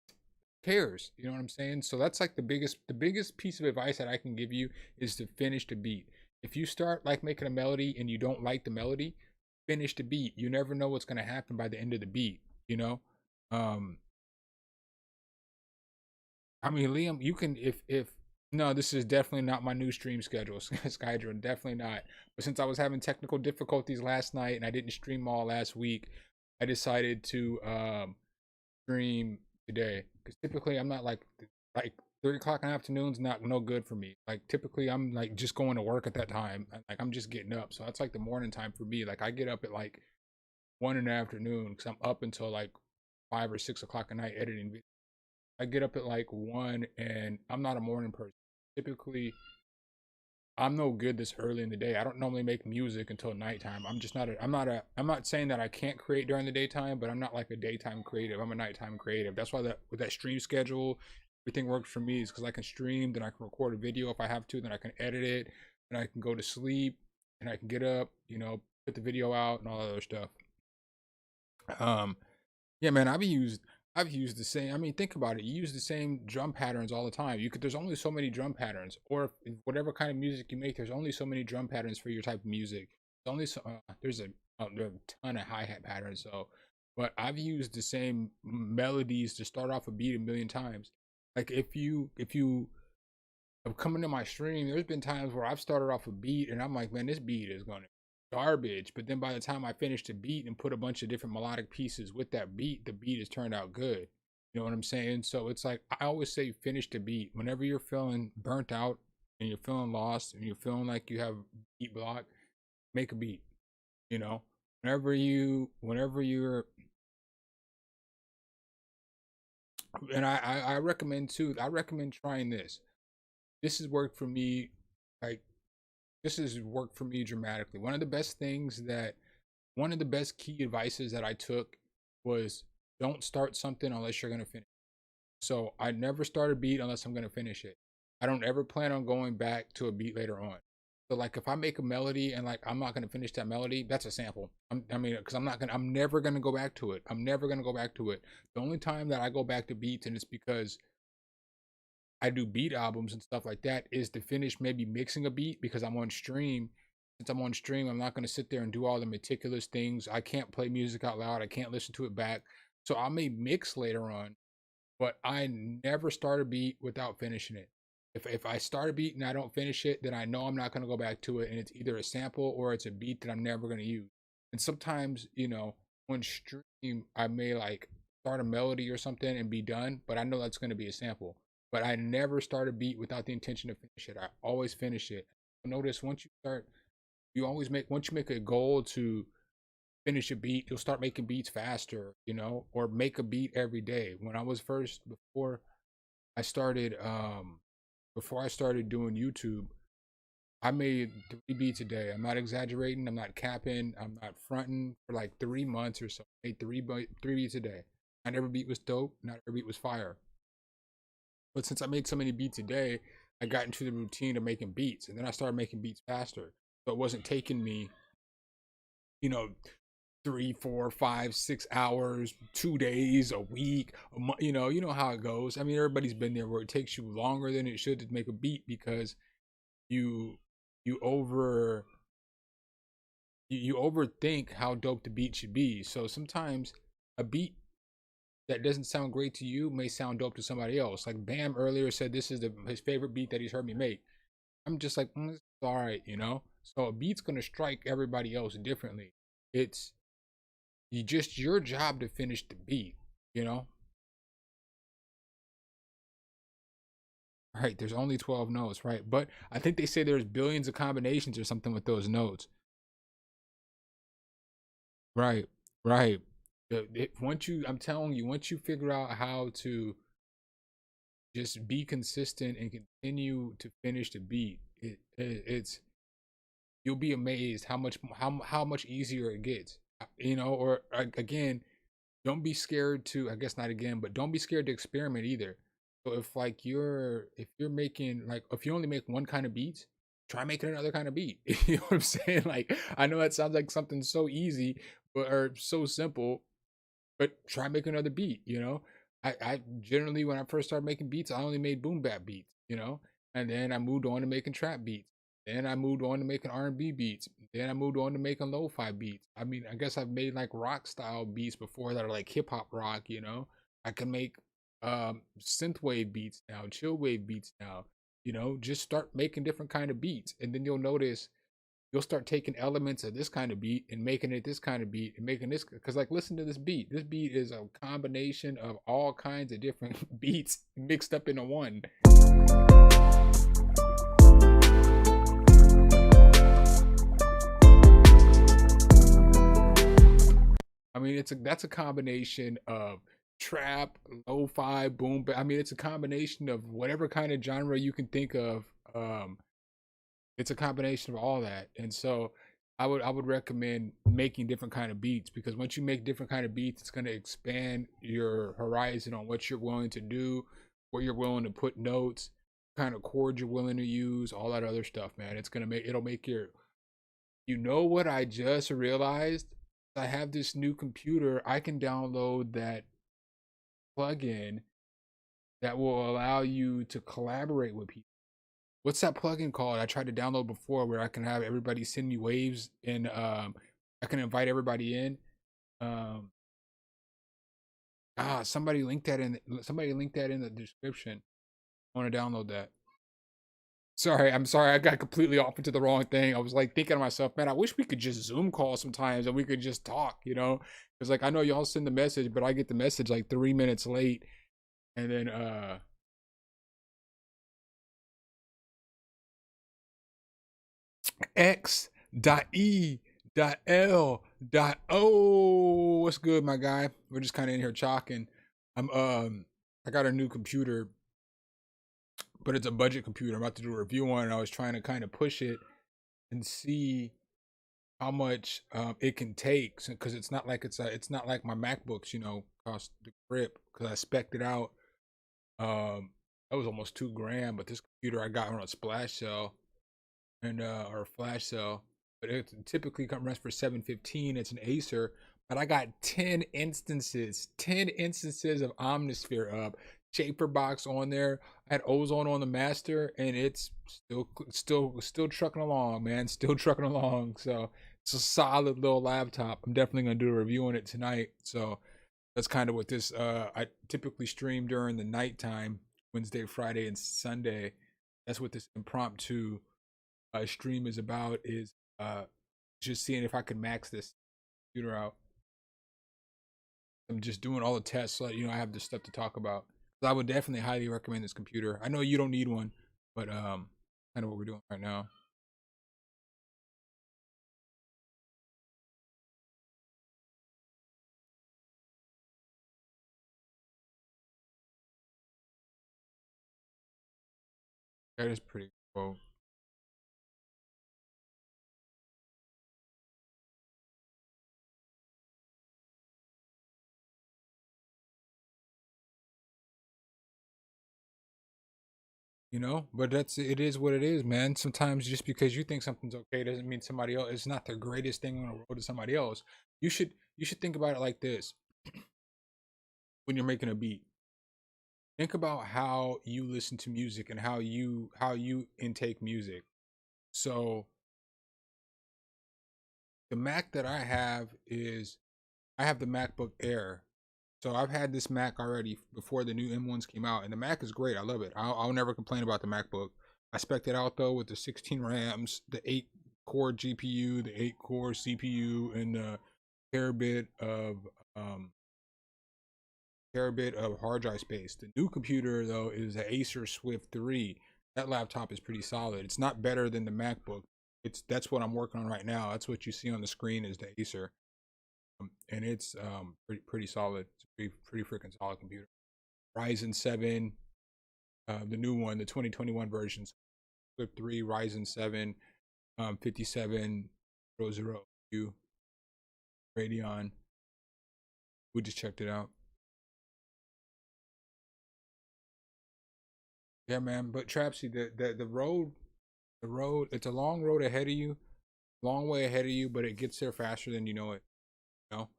who cares? You know what I'm saying? So that's like the biggest piece of advice that I can give you is to finish the beat. If you start like making a melody and you don't like the melody, finish the beat. You never know what's going to happen by the end of the beat, um I mean, Liam, you can, if no, this is definitely not my new stream schedule, Skydron, definitely not. But since I was having technical difficulties last night and I didn't stream all last week, I decided to stream today. Because typically I'm not like 3 o'clock in the afternoon's not no good for me. Like typically I'm like just going to work at that time. Like I'm just getting up, so that's like the morning time for me. Like I get up at like 1 in the afternoon because I'm up until like 5 or 6 o'clock at night editing videos. I get up at like 1 and I'm not a morning person. Typically, I'm no good this early in the day. I don't normally make music until nighttime. I'm just not I'm not saying that I can't create during the daytime, but I'm not like a daytime creative. I'm a nighttime creative. That's why that with that stream schedule, everything works for me is because I can stream, then I can record a video if I have to, then I can edit it, and I can go to sleep, and I can get up, put the video out and all that other stuff. Yeah, man, I've used the same. I mean, think about it. You use the same drum patterns all the time. There's only so many drum patterns, or if whatever kind of music you make, there's only so many drum patterns for your type of music. There's only so there are a ton of hi-hat patterns. So, but I've used the same melodies to start off a beat a million times. Like if you have come into my stream, there's been times where I've started off a beat and I'm like, man, this beat is gonna garbage. But then by the time I finish the beat and put a bunch of different melodic pieces with that beat, the beat has turned out good. You know what I'm saying? So it's like I always say finish the beat. Whenever you're feeling burnt out and you're feeling lost and you're feeling like you have beat block, make a beat. You know? Whenever you're and I recommend too, I recommend trying this. This has worked for me, like this has worked for me dramatically. One of the best key advices that I took was don't start something unless you're going to finish. So I never start a beat unless I'm going to finish it. I don't ever plan on going back to a beat later on. So like if I make a melody and like I'm not going to finish that melody, that's a sample. Because I'm never going to go back to it. I'm never going to go back to it. The only time that I go back to beats, and it's because I do beat albums and stuff like that, is to finish maybe mixing a beat because I'm on stream. Since I'm on stream, I'm not going to sit there and do all the meticulous things. I can't play music out loud. I can't listen to it back. So I may mix later on, but I never start a beat without finishing it. If I start a beat and I don't finish it, then I know I'm not going to go back to it, and it's either a sample or it's a beat that I'm never going to use. And sometimes, on stream, I may like start a melody or something and be done, but I know that's going to be a sample. But I never start a beat without the intention to finish it. I always finish it. Notice once you make a goal to finish a beat, you'll start making beats faster, or make a beat every day. When I was first, I started before I started doing YouTube, I made 3 beats a day. I'm not exaggerating. I'm not capping. I'm not fronting. For like 3 months or so, I made 3 beats a day. Not every beat was dope. Not every beat was fire. But since I made so many beats a day, I got into the routine of making beats, and then I started making beats faster. So it wasn't taking me, you know, 3, 4, 5, 6 hours, 2 days, a week, a month. You know how it goes. I mean, everybody's been there where it takes you longer than it should to make a beat because you you over you overthink how dope the beat should be. So sometimes a beat that doesn't sound great to you may sound dope to somebody else. Like Bam earlier said, this is his favorite beat that he's heard me make. I'm just like, it's all right, you know. So a beat's gonna strike everybody else differently. It's just your job to finish the beat, you know. Right? There's only 12 notes, right? But I think they say there's billions of combinations or something with those notes. Right, right. Once you, I'm telling you, once you figure out how to just be consistent and continue to finish the beat, it's you'll be amazed how much easier it gets. You know, or again, don't be scared to, I guess not again, but don't be scared to experiment either. So if you're making, like, if you only make one kind of beats, try making another kind of beat. You know what I'm saying? Like, I know that sounds like something so easy, but or so simple, but try making another beat, you know. I generally, when I first started making beats, I only made boom bap beats, you know, and then I moved on to making trap beats. Then I moved on to making R&B beats. Then I moved on to making lo-fi beats. I mean, I guess I've made like rock style beats before that are like hip hop rock, you know. I can make synthwave beats now, chill wave beats now, you know. Just start making different kind of beats, and then you'll notice you'll start taking elements of this kind of beat and making it this kind of beat and making this, because like, listen to this beat. This beat is a combination of all kinds of different beats mixed up into one. I mean, that's a combination of trap, lo-fi, boom. I mean, it's a combination of whatever kind of genre you can think of. Um, it's a combination of all that, and so I would recommend making different kind of beats, because once you make different kind of beats, it's going to expand your horizon on what you're willing to do, where you're willing to put notes, kind of chords you're willing to use, all that other stuff, man. It'll make your, you know what I just realized? I have this new computer. I can download that plugin that will allow you to collaborate with people. What's that plugin called? I tried to download before, where I can have everybody send me waves, and I can invite everybody in. Um, somebody linked that in the description. I want to download that. Sorry, I'm sorry. I got completely off into the wrong thing. I was like thinking to myself, man, I wish we could just Zoom call sometimes and we could just talk, you know? Because like, I know y'all send the message, but I get the message like 3 minutes late, and then X.E.L.O. What's good, my guy? We're just kind of in here talking. I got a new computer, but it's a budget computer. I'm about to do a review on it. I was trying to kind of push it and see how much it can take, because it's not like my MacBooks, you know, cost the grip, because I spec'd it out. That was almost 2 grand, but this computer I got on a splash sale, and or a flash sale, but it typically runs for 715. It's an Acer, but I got 10 instances of Omnisphere up, Shaper box on there. I had Ozone on the master, and it's still trucking along, man. Still trucking along. So it's a solid little laptop. I'm definitely gonna do a review on it tonight. So that's kind of what this. I typically stream during the nighttime, Wednesday, Friday, and Sunday. That's what this impromptu stream is about, is just seeing if I can max this computer out. I'm just doing all the tests so that, you know, I have this stuff to talk about. So I would definitely highly recommend this computer. I know you don't need one, but kind of what we're doing right now. That is pretty cool. you know. But it is what it is, man. Sometimes just because you think something's okay doesn't mean somebody else, it's not the greatest thing in the world to somebody else. You should think about it like this. When you're making a beat, think about how you listen to music and how you intake music. So the Mac that I have is, I have the MacBook Air. So I've had this Mac already before the new M1s came out, and the Mac is great. I love it. I'll never complain about the MacBook. I spec'd it out though with the 16 RAMs, the 8-core GPU, the 8-core CPU, and the terabit of um terabit of hard drive space. The new computer though is the Acer Swift 3. That laptop is pretty solid. It's not better than the MacBook. That's what I'm working on right now. That's what you see on the screen is the Acer, and it's pretty solid. It's a pretty freaking solid computer. Ryzen 7, the new one, the 2021 version, Swift 3, Ryzen 7, 5700U Radeon. We just checked it out. Yeah, man. But Trapsy, the road, it's a long road ahead of you, long way ahead of you, but it gets there faster than you know it. You know.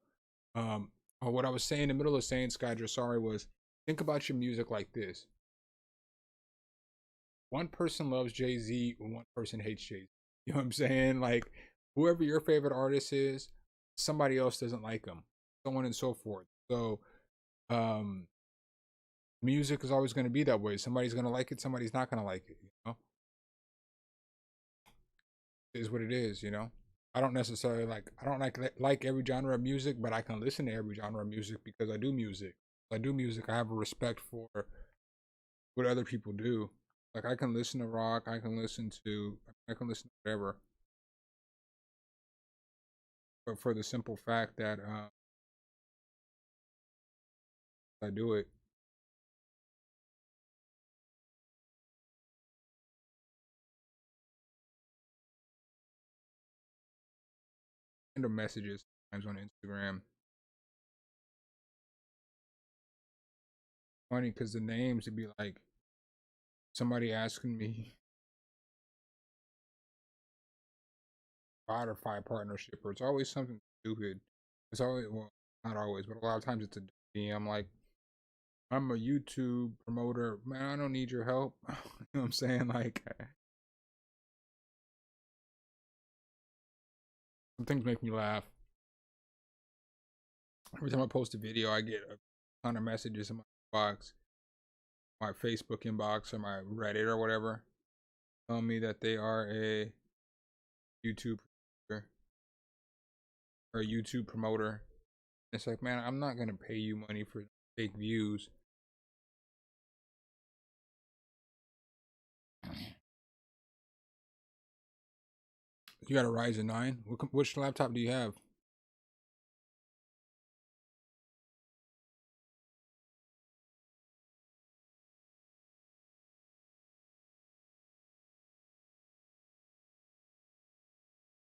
What I was saying in the middle of saying, Skydra, sorry, was think about your music like this. One person loves Jay-Z and one person hates Jay-Z. You know what I'm saying? Like whoever your favorite artist is, somebody else doesn't like them, so on and so forth. So, um, music is always going to be that way. Somebody's going to like it, somebody's not going to like it. You know, it is what it is. You know, I don't necessarily I don't like every genre of music, but I can listen to every genre of music because I do music. I do music. I have a respect for what other people do. Like I can listen to rock, I can listen to whatever, but for the simple fact that I do it. Random messages sometimes on Instagram. Funny because the names would be like somebody asking me Spotify partnership, or it's always something stupid. It's always, well, not always, but a lot of times it's a DM like, I'm a YouTube promoter, man. I don't need your help. You know what I'm saying? Like some things make me laugh. Every time I post a video, I get a ton of messages in my box, my Facebook inbox, or my Reddit or whatever, telling me that they are a YouTube producer or a YouTube promoter. It's like, man, I'm not gonna pay you money for fake views. You got a Ryzen 9? Which laptop do you have?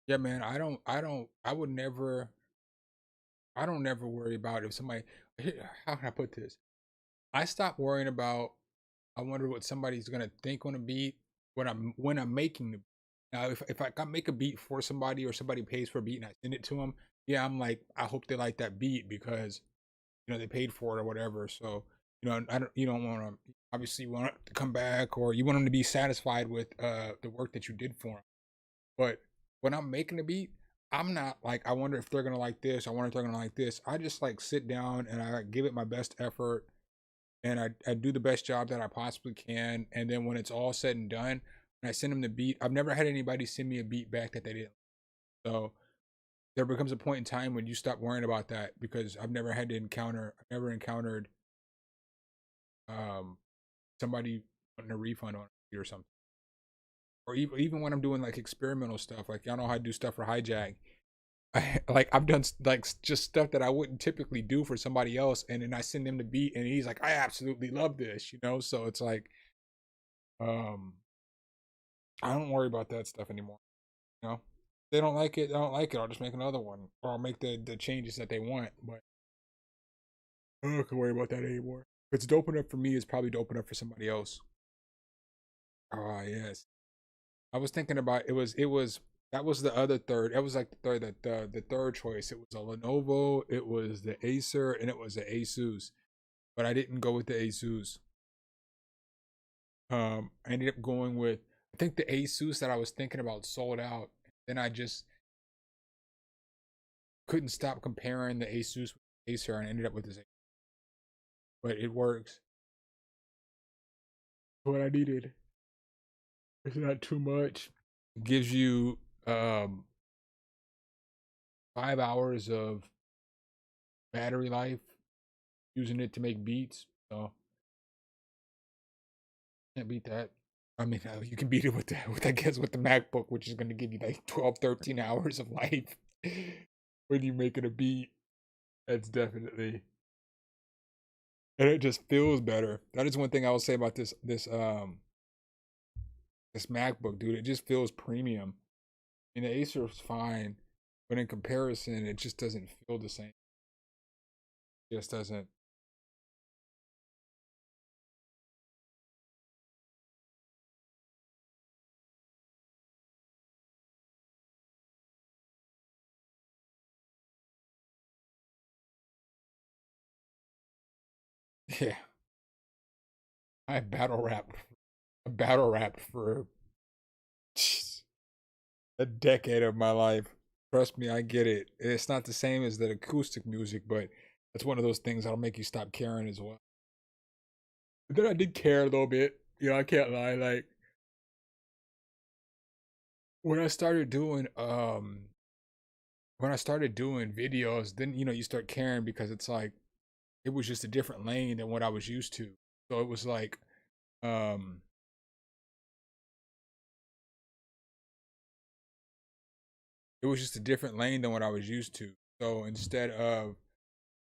Yeah, man, I don't never worry about if somebody, how can I put this? I stop worrying about, I wonder what somebody's gonna think on a beat when I'm making the beat. Now if I make a beat for somebody or somebody pays for a beat and I send it to them, yeah, I'm like, I hope they like that beat because they paid for it or whatever. So you don't want to, obviously you want it to come back, or you want them to be satisfied with the work that you did for them. But when I'm making a beat, I'm not like, I wonder if they're gonna like this. I wonder if they're gonna like this. I just like sit down and I give it my best effort, and I do the best job that I possibly can. And then when it's all said and done, when I send them the beat, I've never had anybody send me a beat back that they didn't. So there becomes a point in time when you stop worrying about that, because I've never encountered um somebody wanting a refund on it or something. Or even when I'm doing like experimental stuff, like y'all know how I do stuff for Hijack. I've done like just stuff that I wouldn't typically do for somebody else, and then I send him the beat, and he's like, "I absolutely love this," you know. So it's like, um, I don't worry about that stuff anymore. You know, they don't like it, they don't like it. I'll just make another one, or I'll make the changes that they want. But I don't have to worry about that anymore. If it's dope enough for me, it's probably dope enough for somebody else. Oh yes. I was thinking about it was that was the other third. That was like the third choice. It was a Lenovo, it was the Acer, and it was the Asus. But I didn't go with the Asus. I ended up going with, I think the Asus that I was thinking about sold out. Then I just couldn't stop comparing the Asus with the Acer and ended up with this. But it works. What I needed. It's not too much. It gives you 5 hours of battery life using it to make beats. So can't beat that. I mean, you can beat it with with I guess with the MacBook, which is going to give you like 12, 13 hours of life when you make it a beat. That's definitely, and it just feels better. That is one thing I will say about this MacBook, dude. It just feels premium. And the Acer is fine, but in comparison, it just doesn't feel the same. It just doesn't. Yeah, I battle rap for a decade of my life. Trust me, I get it. It's not the same as that acoustic music, but it's one of those things that'll make you stop caring as well. But then I did care a little bit. You know, I can't lie. Like when I started doing when I started doing videos, then you start caring because it's like it was just a different lane than what I was used to. So it was like um it was just a different lane than what I was used to. So instead of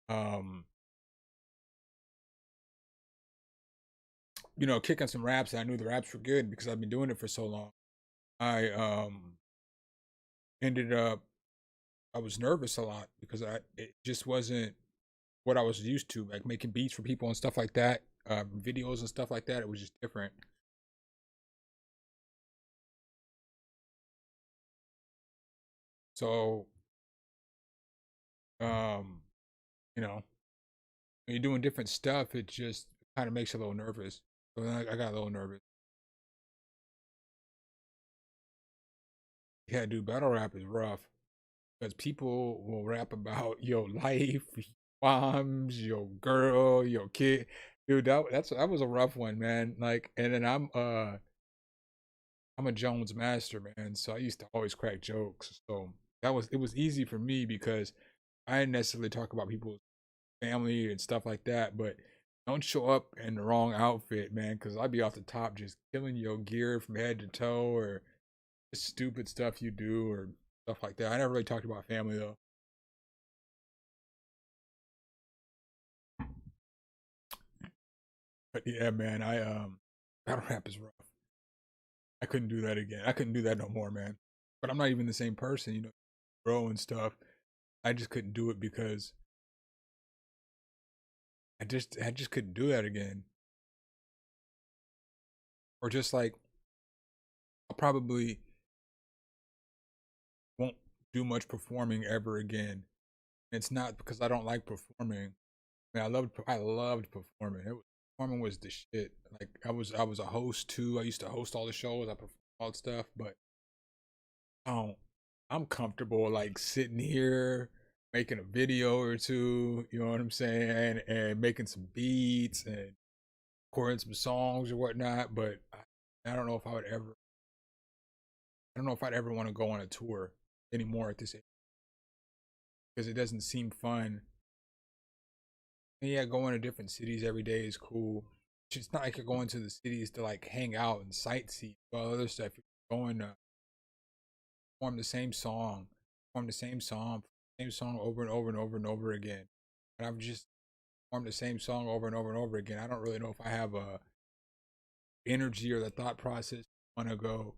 um kicking some raps, I knew the raps were good because I've been doing it for so long. I ended up I was nervous a lot because it just wasn't what I was used to, like making beats for people and stuff like that, videos and stuff like that. It was just different. So um, you know, when you're doing different stuff, it just kind of makes you a little nervous. So then I got a little nervous. Yeah, dude, battle rap is rough because people will rap about your life, your moms, your girl, your kid. Dude, that was a rough one, man. Like, and then I'm a Jones master, man. So I used to always crack jokes. So it was easy for me because I didn't necessarily talk about people's family and stuff like that, but don't show up in the wrong outfit, man, because I'd be off the top just killing your gear from head to toe or just stupid stuff you do or stuff like that. I never really talked about family though. But yeah, man, I battle rap is rough. I couldn't do that again. I couldn't do that no more, man. But I'm not even the same person, bro and stuff. I just couldn't do it because I just couldn't do that again. Or just like I probably won't do much performing ever again. It's not because I don't like performing. Man, I loved performing. Performing was the shit. Like I was a host too. I used to host all the shows. I performed all the stuff, but I don't. I'm comfortable like sitting here making a video or two. You know what I'm saying? And making some beats and recording some songs or whatnot. But I don't know if I would ever. I don't know if I'd ever want to go on a tour anymore at this age because it doesn't seem fun. And yeah, going to different cities every day is cool. It's not like you're going to the cities to like hang out and sightsee, all other stuff. You're going to perform the same song, same song over and over and over and over again. And I've just performed the same song over and over and over again. I don't really know if I have a energy or the thought process want to go,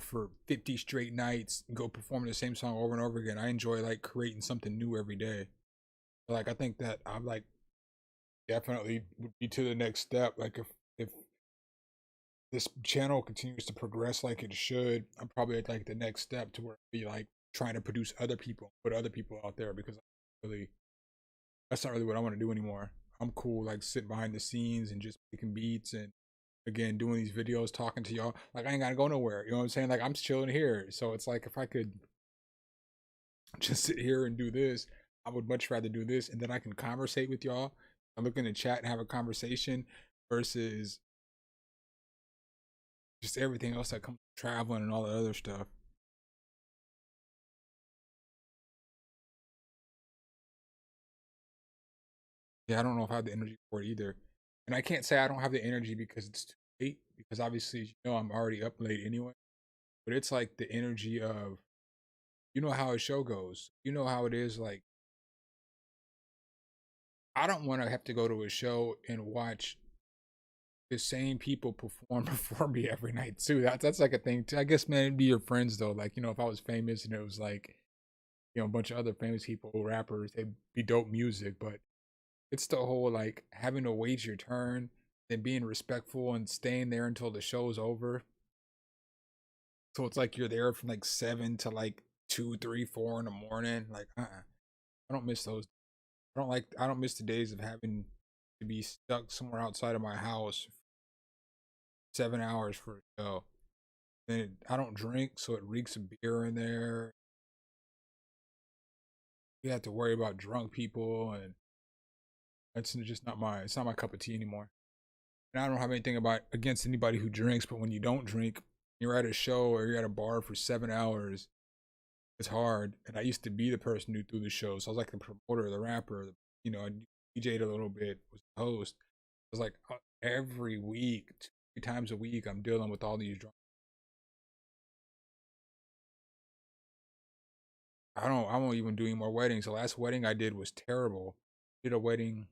for 50 straight nights and go performing the same song over and over again. I enjoy like creating something new every day. Like I think that I'm like definitely would be to the next step. Like if this channel continues to progress like it should, I'm probably at like the next step to where I'll be like trying to produce other people, put other people out there, because really, that's not really what I want to do anymore. I'm cool like sitting behind the scenes and just making beats and again doing these videos, talking to y'all. Like I ain't gotta go nowhere. You know what I'm saying? Like I'm chilling here. So it's like if I could just sit here and do this, I would much rather do this, and then I can conversate with y'all. I look in the chat and have a conversation versus just everything else that comes with traveling and all the other stuff. Yeah, I don't know if I have the energy for it either. And I can't say I don't have the energy because it's too late, because obviously, I'm already up late anyway. But it's like the energy of, how a show goes. You know how it is. Like, I don't want to have to go to a show and watch the same people perform before me every night too. That's like a thing too. I guess, man, it'd be your friends though. Like, if I was famous and it was like, a bunch of other famous people, rappers, they'd be dope music, but it's the whole like having to wait your turn and being respectful and staying there until the show's over. So it's like you're there from like 7 to like 2, 3, 4 in the morning. Like, I don't miss those. I don't miss the days of having to be stuck somewhere outside of my house 7 hours for a show. And I don't drink, so it reeks of beer in there. You have to worry about drunk people, and it's just it's not my cup of tea anymore. And I don't have anything against anybody who drinks, but when you don't drink, you're at a show or you're at a bar for 7 hours, it's hard. And I used to be the person who threw the show, so I was like the promoter, the rapper, I DJ'd a little bit, was the host. It was like every week, 2 times a week, I'm dealing with all these drunk. I won't even do any more weddings. The last wedding I did was terrible. I did a wedding.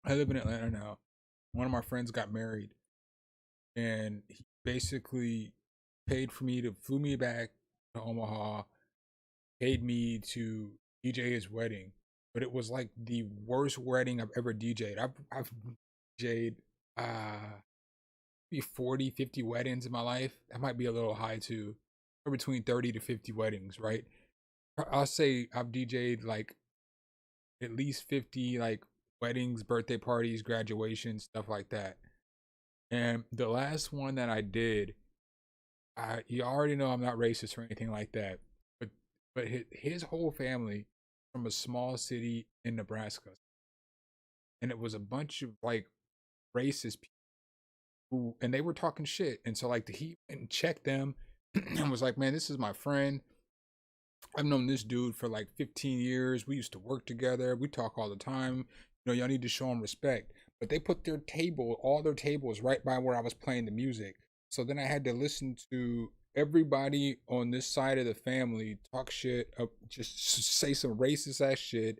I live in Atlanta now. One of my friends got married, and he basically paid for me to flew me back to Omaha, paid me to DJ his wedding. But it was like the worst wedding I've ever DJ'd. I've DJ'd maybe 40, 50 weddings in my life. That might be a little high too. Or between 30 to 50 weddings, right? I'll say I've DJ'd like at least 50 like weddings, birthday parties, graduations, stuff like that. And the last one that I did, you already know I'm not racist or anything like that, but his whole family from a small city in Nebraska, and it was a bunch of like racist people and they were talking shit, and so like he went and checked them and was like, man, this is my friend. I've known this dude for like 15 years. We used to work together. We talk all the time. Y'all need to show him respect. But they put all their tables right by where I was playing the music. So then I had to listen to everybody on this side of the family talk shit, just say some racist ass shit,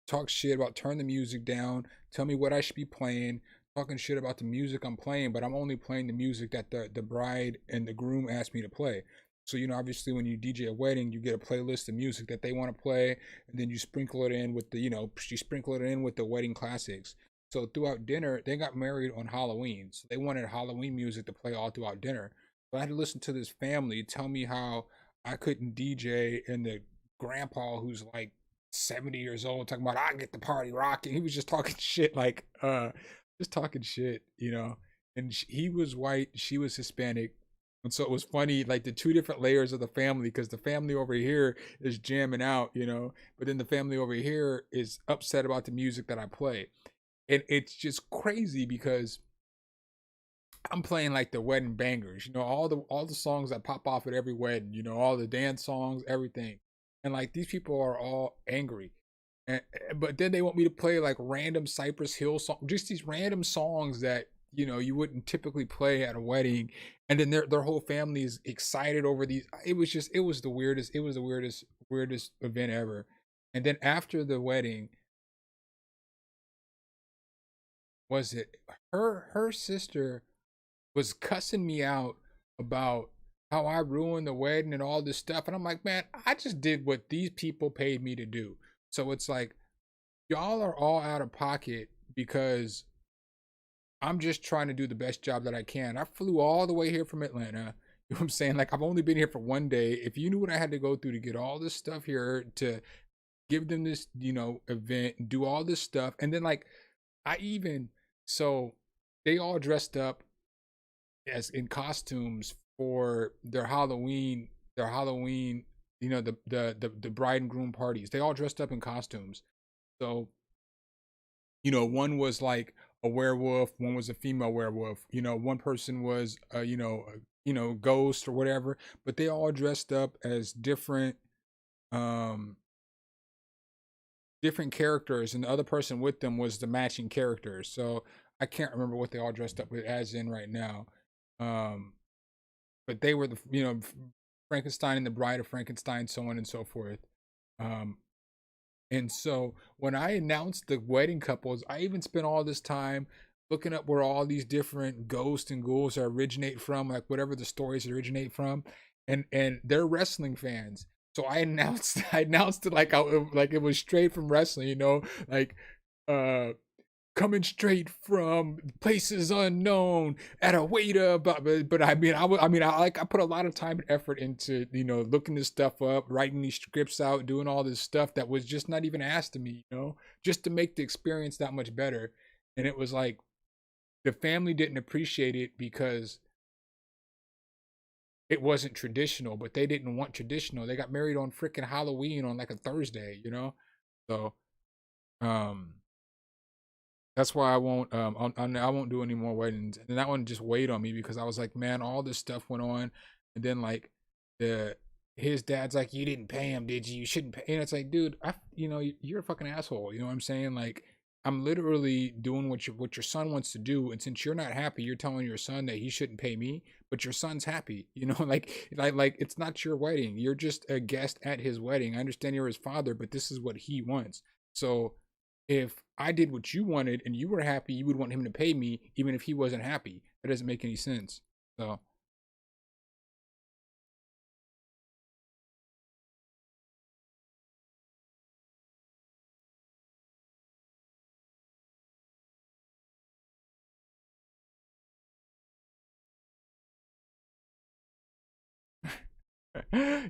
talk shit about turn the music down, tell me what I should be playing, talking shit about the music I'm playing, but I'm only playing the music that the bride and the groom asked me to play. So, obviously when you DJ a wedding, you get a playlist of music that they want to play, and then you sprinkle it in with the wedding classics. So throughout dinner, they got married on Halloween. So they wanted Halloween music to play all throughout dinner. So I had to listen to this family tell me how I couldn't DJ, and the grandpa who's like 70 years old talking about I get the party rocking. He was just talking shit, like just talking shit, and he was white, she was Hispanic. And so it was funny, like the two different layers of the family, because the family over here is jamming out, but then the family over here is upset about the music that I play. And it's just crazy because I'm playing like the wedding bangers, all the songs that pop off at every wedding, all the dance songs, everything. And like these people are all angry. But then they want me to play like random Cypress Hill songs, just these random songs that you wouldn't typically play at a wedding, and then their whole family is excited over these. It was the weirdest event ever. And then after the wedding, was it her sister was cussing me out about how I ruined the wedding and all this stuff, and I'm like, man, I just did what these people paid me to do. So it's like y'all are all out of pocket because I'm just trying to do the best job that I can. I flew all the way here from Atlanta. You know what I'm saying? Like, I've only been here for one day. If you knew what I had to go through to get all this stuff here, to give them this, event, do all this stuff. And then, like, I even, so they all dressed up as in costumes for their Halloween, the bride and groom parties. They all dressed up in costumes. So, one was like a werewolf, one was a female werewolf, one person was ghost or whatever, but they all dressed up as um different characters, and the other person with them was the matching characters. So I can't remember what they all dressed up with as in right now. Um but they were Frankenstein and the Bride of Frankenstein, so on and so forth. Um And so when I announced the wedding couples, I even spent all this time looking up where all these different ghosts and ghouls originate from, like whatever the stories originate from, and they're wrestling fans. So I announced I announced it like it was straight from wrestling, like uh coming straight from places unknown at a weight of, but I put a lot of time and effort into looking this stuff up, writing these scripts out, doing all this stuff that was just not even asked of me, just to make the experience that much better. And it was like the family didn't appreciate it because it wasn't traditional, but they didn't want traditional. They got married on freaking Halloween on like a Thursday, so um that's why I won't do any more weddings. And that one just weighed on me because I was like, man, all this stuff went on, and then like his dad's like, you didn't pay him, did you? You shouldn't pay. And it's like, dude, you're a fucking asshole. You know what I'm saying? Like, I'm literally doing what your son wants to do, and since you're not happy, you're telling your son that he shouldn't pay me, but your son's happy. Like it's not your wedding. You're just a guest at his wedding. I understand you're his father, but this is what he wants. So if I did what you wanted and you were happy, you would want him to pay me even if he wasn't happy. That doesn't make any sense. So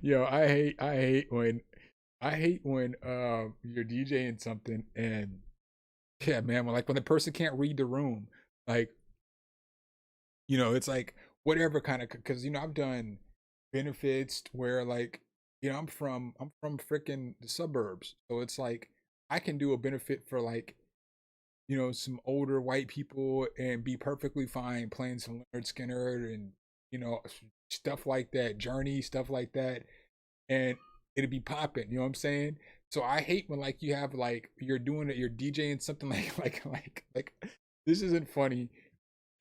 yo, I hate when you're DJing something, and yeah, man, when the person can't read the room, like, it's like whatever kind of, because I've done benefits where, like, I'm from freaking the suburbs, so it's like I can do a benefit for, like, some older white people and be perfectly fine playing some Leonard Skinner and stuff like that, Journey, stuff like that, and it'd be popping. You know what I'm saying? So I hate when, like, you have, like, you're doing it, you're DJing something like this isn't funny.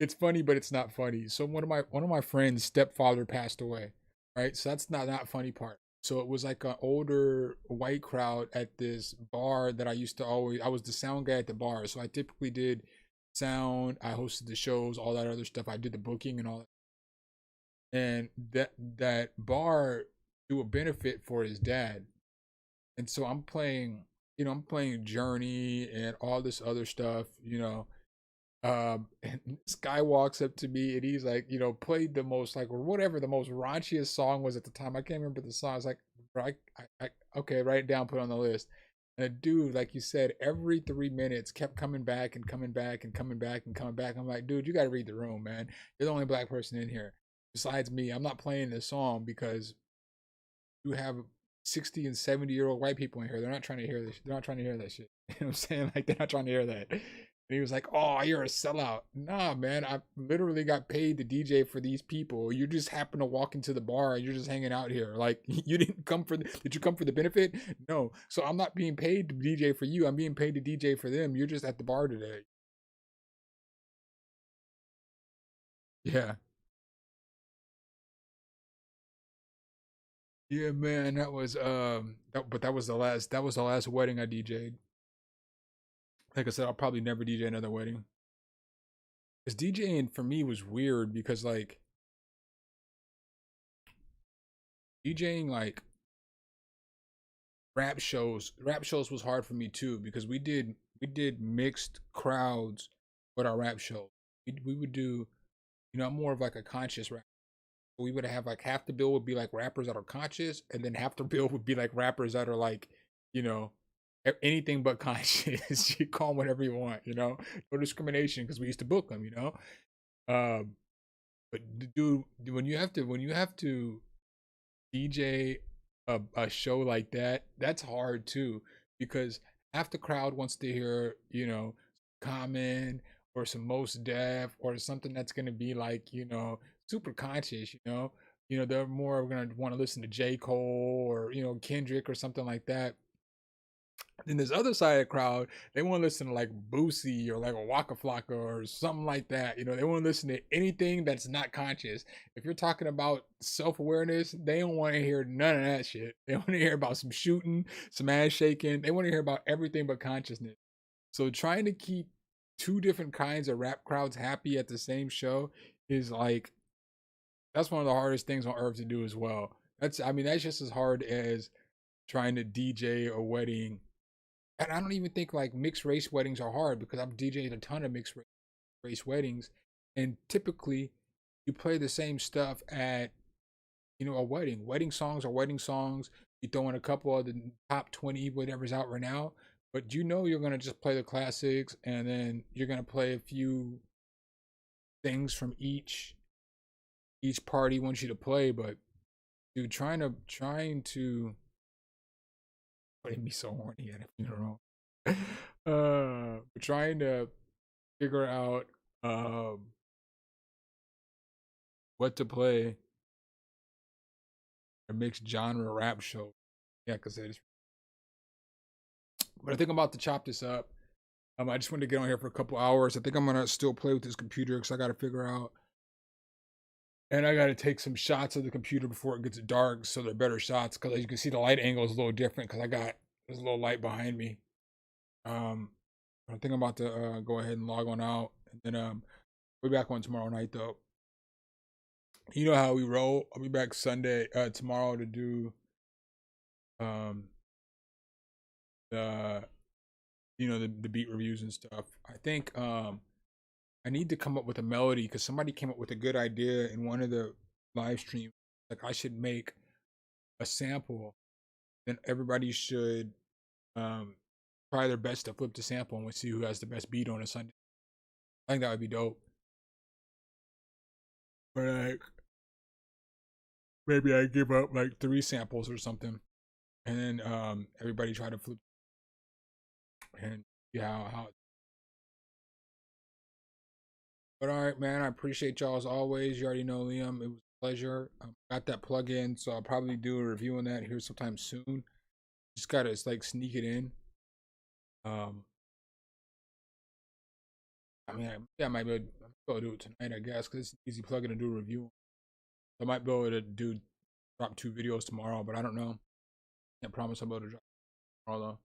It's funny, but it's not funny. So one of my friends' stepfather passed away, right? So that's not funny part. So it was like an older white crowd at this bar that I was the sound guy at the bar. So I typically did sound, I hosted the shows, all that other stuff. I did the booking and all that. And that bar do a benefit for his dad. And so I'm playing Journey and all this other stuff, and this guy walks up to me and he's like, played the most, like, or whatever the most raunchiest song was at the time. I can't remember the song. I was like, bro, okay, write it down, put it on the list. And a dude, like you said, every 3 minutes kept coming back and coming back and coming back and coming back. I'm like, dude, you got to read the room, man. You're the only black person in here besides me. I'm not playing this song because you have 60 and 70-year-old white people in here. They're not trying to hear this. They're not trying to hear that shit. You know what I'm saying? Like, they're not trying to hear that. And he was like, "Oh, you're a sellout." Nah, man, I literally got paid to DJ for these people. You just happen to walk into the bar and you're just hanging out here. Like, you didn't come did you come for the benefit? No. So I'm not being paid to DJ for you. I'm being paid to DJ for them. You're just at the bar today. Yeah. Yeah, man, that was the last wedding I DJ'd. Like I said, I'll probably never DJ another wedding. Because DJing for me was weird because, like, DJing, like, rap shows was hard for me too because we did mixed crowds with our rap show. we would do, more of like a conscious rap. We would have like half the bill would be like rappers that are conscious, and then half the bill would be like rappers that are like, you know, anything but conscious. You call them whatever you want, no discrimination because we used to book them. Um, but dude, when you have to DJ a show like that, that's hard too because half the crowd wants to hear, Common or some Most Def or something that's gonna be like, super conscious, they're more gonna want to listen to J. Cole or Kendrick or something like that. Then this other side of the crowd, they want to listen to like Boosie or like a Waka Flocka or something like that. They want to listen to anything that's not conscious. If you're talking about self awareness, they don't want to hear none of that shit. They want to hear about some shooting, some ass shaking. They want to hear about everything but consciousness. So trying to keep two different kinds of rap crowds happy at the same show is like that's one of the hardest things on earth to do as well. That's just as hard as trying to DJ a wedding. And I don't even think like mixed race weddings are hard because I've DJed a ton of mixed race weddings, and typically you play the same stuff at a wedding. Wedding songs are wedding songs. You throw in a couple of the top 20 whatever's out right now, but you're gonna just play the classics, and then you're gonna play a few things from each party wants you to play. But dude, trying to made me so horny at a funeral. We're trying to figure out what to play a mixed genre rap show. Yeah, because it is. But I think I'm about to chop this up. I just wanted to get on here for a couple hours. I think I'm gonna still play with this computer because I got to figure out, and I got to take some shots of the computer before it gets dark, so they're better shots. Because as you can see, the light angle is a little different because there's a little light behind me. I think I'm about to go ahead and log on out, and then we'll be back on tomorrow night though. You know how we roll. I'll be back tomorrow to do the the beat reviews and stuff. I think I need to come up with a melody because somebody came up with a good idea in one of the live streams. Like I should make a sample, then everybody should try their best to flip the sample, and we'll see who has the best beat on a Sunday. I think that would be dope. But like maybe I give up like 3 samples or something, and then everybody try to flip and yeah how. But all right, man, I appreciate y'all as always. You already know Liam. It was a pleasure. Got that plug in, so I'll probably do a review on that here sometime soon. Just gotta like sneak it in. I might be able to do it tonight, I guess, because it's easy plug in and do a review. I might be able to drop 2 videos tomorrow, but I don't know. Can't promise I'm able to drop tomorrow though.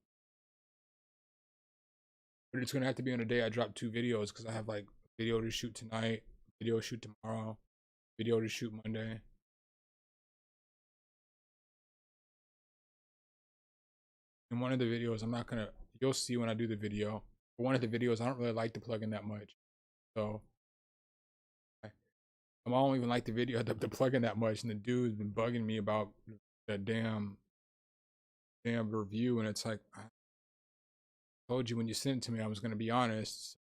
But it's gonna have to be on a day I drop 2 videos because I have like a video to shoot tonight, video to shoot tomorrow, video to shoot Monday. In one of the videos, you'll see when I do the video. For one of the videos, I don't really like the plugin that much. So I don't even like the plugin that much. And the dude's been bugging me about that damn review. And it's like, I told you when you sent it to me, I was going to be honest.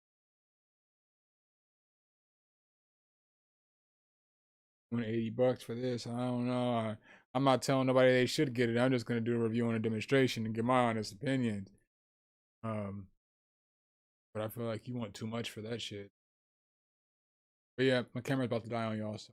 $80 for this. I don't know. I'm not telling nobody they should get it. I'm just going to do a review and a demonstration and give my honest opinions. But I feel like you want too much for that shit. But yeah, my camera's about to die on y'all. So.